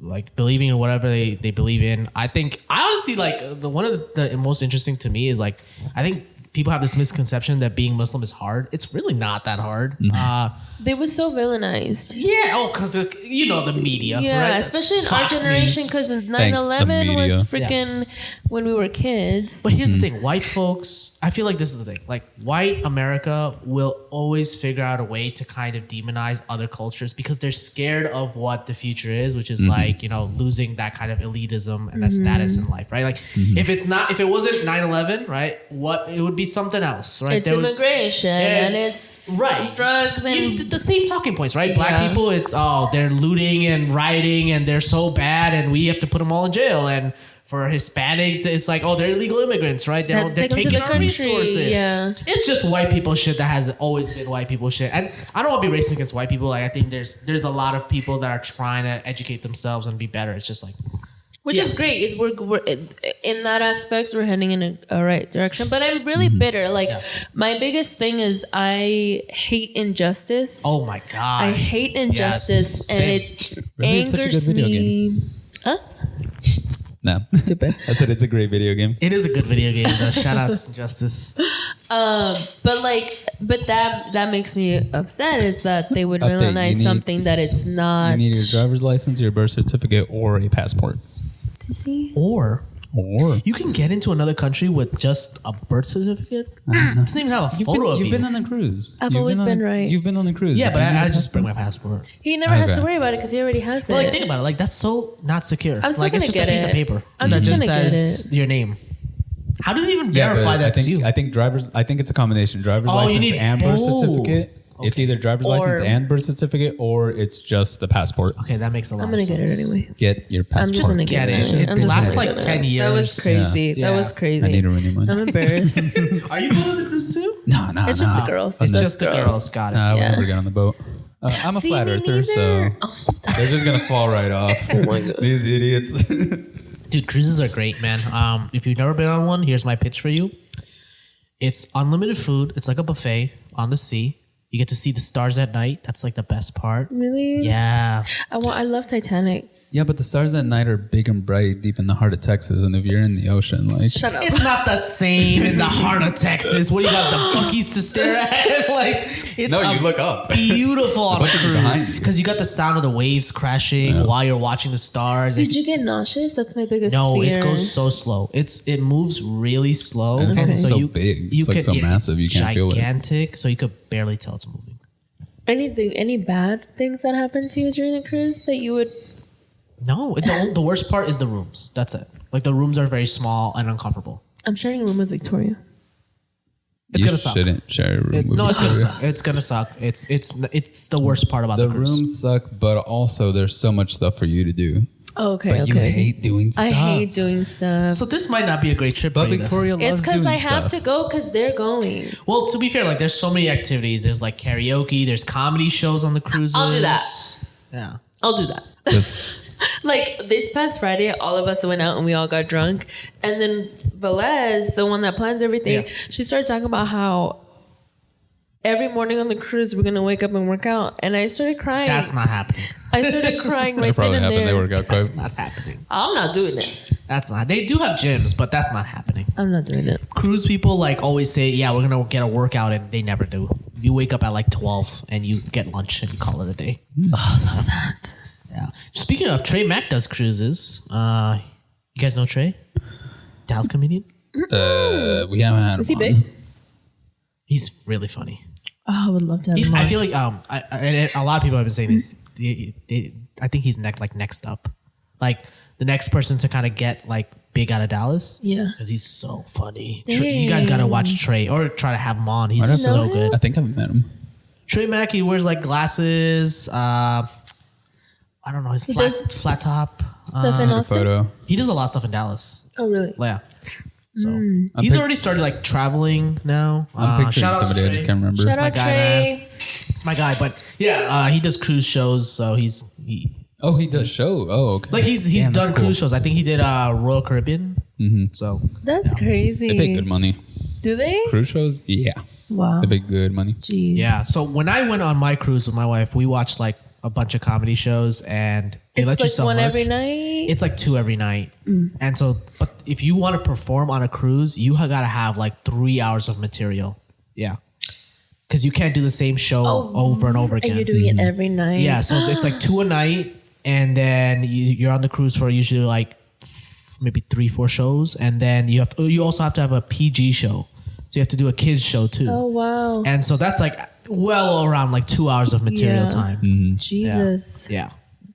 like believing in whatever they believe in. I honestly like one of the most interesting to me is like I think people have this misconception that being Muslim is hard. It's really not that hard. They were so villainized. Yeah, because you know the media, yeah, right? especially in Fox our generation, because 9/11 was freaking when we were kids. But here's the thing: white folks. I feel like this is the thing. Like white America will always figure out a way to kind of demonize other cultures because they're scared of what the future is, which is like losing that kind of elitism and that status in life, right? Like if it wasn't 9/11, right? What it would be something else, right? It's immigration and it's drugs and the same talking points, right? Black people, it's they're looting and rioting and they're so bad and we have to put them all in jail. And for Hispanics, it's like they're illegal immigrants, right? They're taking our resources. Yeah, it's just white people shit that has always been white people shit. And I don't want to be racist against white people. Like I think there's a lot of people that are trying to educate themselves and be better. It's just like. Which is great. We're in that aspect, we're heading in a right direction. But I'm really bitter. Like my biggest thing is I hate injustice. Oh my god! I hate injustice, and it angers me. Huh? No, stupid. I said it's a great video game. It is a good video game. Though. Shout out to Injustice. But that makes me upset is that they would villainize something that it's not. You need your driver's license, your birth certificate, or a passport. To see? Or you can get into another country with just a birth certificate. It doesn't even have a photo of you. You've been on a cruise. I've always been right. You've been on a cruise. Yeah, but I just bring my passport. He never has to worry about it because he already has it. Well, like think about it. Like that's so not secure. I'm still like gonna it's just get a piece of paper. I'm that just just gonna says get it. your name. How do they even verify that's you? I think it's a combination. Driver's license and birth certificate. Okay. It's either driver's license and birth certificate, or it's just the passport. Okay, that makes a lot I'm of gonna sense. get it anyway. Get your passport. I'm just gonna get it. It lasts like 10 years. That was crazy. Yeah. That was crazy. I need to renew mine. I'm embarrassed. Are you going on the cruise too? No. It's just the girls. It's just the girls. Got it. I would never get on the boat. I'm a flat earther, so they're just gonna fall right off. Oh my God. These idiots. Dude, cruises are great, man. If you've never been on one, here's my pitch for you. It's unlimited food. It's like a buffet on the sea. You get to see the stars at night. That's like the best part. Really? Yeah. I love Titanic. Yeah, but the stars at night are big and bright deep in the heart of Texas, and if you're in the ocean, like Shut up. It's not the same in the heart of Texas. What do you got, the Buc-ee's to stare at? Like, it's you look up. Beautiful on a Buc-ee's behind cruise you. because you got the sound of the waves crashing while you're watching the stars. Did you get nauseous? That's my biggest No, fear. it goes so slow. It moves really slow, And it's so big. It's like so massive you can't feel it. Gigantic, so you could barely tell it's moving. Any bad things that happened to you during the cruise that you would? No, the worst part is the rooms. That's it. Like the rooms are very small and uncomfortable. I'm sharing a room with Victoria. It's gonna suck. Shouldn't share a room. It's gonna suck. It's gonna suck. It's the worst part about the cruise. rooms suck, but also there's so much stuff for you to do. Oh, okay, But you hate doing stuff. I hate doing stuff. So this might not be a great trip But for you. Victoria loves It's because doing I have stuff. to go because they're going. Well, to be fair, like there's so many activities. There's like karaoke. There's comedy shows on the cruises. I'll do that. Yeah. I'll do that. Like this past Friday, all of us went out and we all got drunk. And then Velez, the one that plans everything, she started talking about how every morning on the cruise we're gonna wake up and work out. And I started crying. That's not happening. I started crying right then probably and happened. there. They work out quick. That's not happening. I'm not doing it. That's not. They do have gyms, but that's not happening. I'm not doing it. Cruise people like always say, "Yeah, we're gonna get a workout," and they never do. You wake up at like 12 and you get lunch and you call it a day. Oh, I love that. Yeah. Speaking of, Trey Mack does cruises. You guys know Trey? Dallas comedian. We haven't had him Is he on. big? He's really funny. Oh, I would love to have him I on. feel like and a lot of people have been saying this. I think he's next up, like the next person to kind of get like big out of Dallas. Yeah. because he's so funny. You guys gotta watch Trey or try to have him on. He's Whatever. so good. I think I've met him. Trey Mack, he wears like glasses. I don't know, his does flat top. Stuff in Austin. Photo. He does a lot of stuff in Dallas. Oh, really? Yeah. So he's already started like traveling now. I'm picturing shout out to somebody. I Trey. just can't remember. Shout my out guy, Trey. It's my guy, but yeah, he does cruise shows. So he does show. Oh, okay. like he's Damn, done that's cool. cruise shows. I think he did Royal Caribbean. Mm-hmm. So That's crazy. They pay good money. Do they? Cruise shows? Yeah. Wow. They pay good money. Jeez. yeah. So when I went on my cruise with my wife, we watched like a bunch of comedy shows, and they It's let you like sell one merch. every night. It's like 2 every night. And so, but if you want to perform on a cruise, you got to have like 3 hours of material. Yeah. Because you can't do the same show over and over again. And you're doing it every night. Yeah. So it's like 2 a night. And then you're on the cruise for usually like maybe 3-4 shows. And then you also have to have a PG show. So you have to do a kids show too. Oh, wow. And so that's like well around like 2 hours of material Yeah. time. Jesus. Yeah.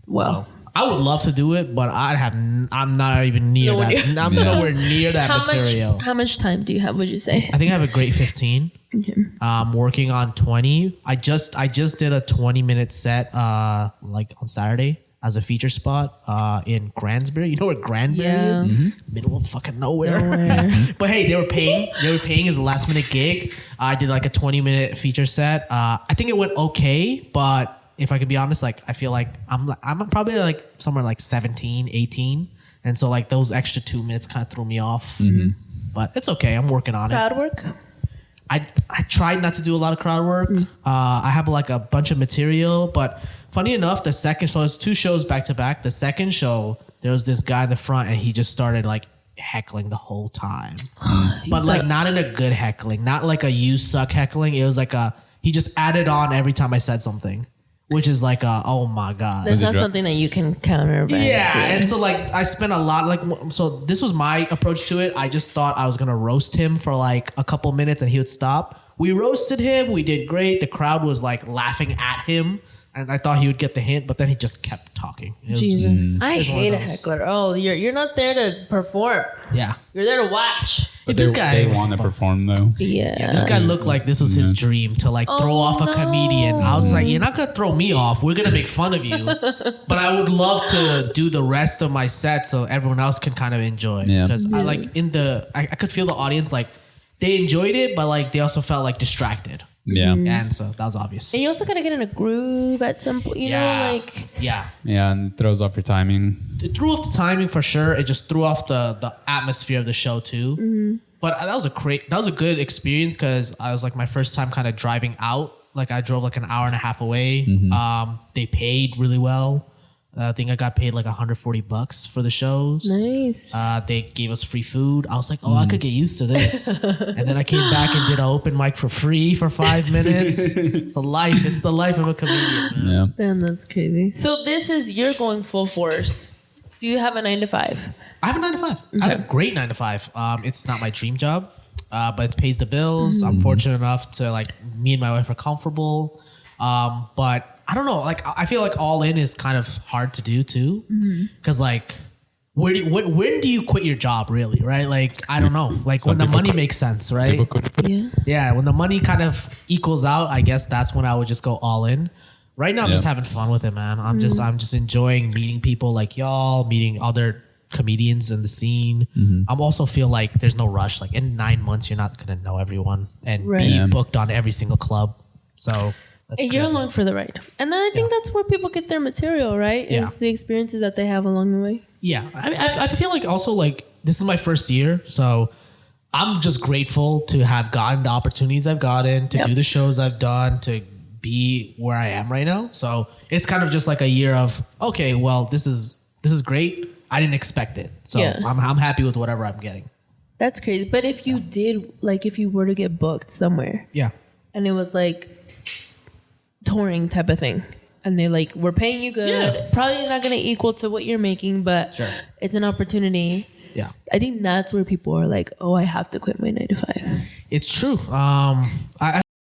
Wow. So I would love to do it, but I'm not even near Nowhere that. near. I'm nowhere near that material. How much time do you have, would you say? I think I have a great 15. I'm working on 20. I just did a 20-minute set like on Saturday as a feature spot in Granbury. You know where Granbury Yeah. is? Middle of fucking nowhere. But hey, they were paying as a last minute gig. I did like a 20-minute feature set. I think it went okay, but if I could be honest, like I feel like I'm probably like somewhere like 17, 18. And so like those extra 2 minutes kind of threw me off. But it's okay. I'm working on it. Crowd work? I tried not to do a lot of crowd work. I have like a bunch of material, but funny enough, the second show, it's 2 shows back to back. The second show, there was this guy in the front and he just started like heckling the whole time. But like not in a good heckling, not like a you suck heckling. It was like he just added on every time I said something, which is like oh my God. That's not something that you can counterbalance. Yeah, and so like I spent a lot so this was my approach to it. I just thought I was gonna roast him for like a couple minutes and he would stop. We roasted him. We did great. The crowd was like laughing at him, and I thought he would get the hint, but then he just kept talking. It was Jesus. I it was one of hate a those. heckler. Oh, you're not there to perform. Yeah. You're there to watch. But this guy they want to perform though. Yeah. This guy looked like this was his dream to like throw off a comedian. I was like, you're not gonna throw me off. We're gonna make fun of you. But I would love to do the rest of my set so everyone else can kind of enjoy. Because I like I could feel the audience like they enjoyed it, but like they also felt like distracted. Yeah. And so that was obvious. And you also gotta get in a groove at some point, you know, like Yeah, and it throws off your timing. it threw off the timing for sure. It just threw off the atmosphere of the show too. Mm-hmm. But that was a good experience because I was like my first time kind of driving out. Like I drove like an hour and a half away. They paid really well. I think I got paid like $140 for the shows. nice. They gave us free food. I was like, I could get used to this. And then I came back and did an open mic for free for 5 minutes. It's the life of a comedian. Yeah. Damn, that's crazy. So you're going full force. Do you have a 9 to 5? I have a 9 to 5. I have a great 9 to 5. It's not my dream job, but it pays the bills. I'm fortunate enough to like me and my wife are comfortable. But I don't know. Like I feel like all in is kind of hard to do too, because like when do you quit your job really? Right? Like I don't know. Like when the money makes sense, right? Yeah. Yeah. When the money kind of equals out, I guess that's when I would just go all in. Right now, I'm just having fun with it, man. I'm just enjoying meeting people like y'all, meeting other comedians in the scene. I'm also feel like there's no rush. Like in 9 months, you're not gonna know everyone and be booked on every single club. So And you're along for the ride. And then I think that's where people get their material, right? Is the experiences that they have along the way. Yeah. I feel like also like this is my first year, so I'm just grateful to have gotten the opportunities I've gotten, to do the shows I've done, to be where I am right now. So it's kind of just like a year of, okay, well, this is great. I didn't expect it. So I'm happy with whatever I'm getting. That's crazy. But if you did, like if you were to get booked somewhere. Yeah. And it was like touring type of thing. And they like, we're paying you good. Yeah. Probably not going to equal to what you're making, but it's an opportunity. Yeah. I think that's where people are like, oh, I have to quit my 9 to 5. It's true. I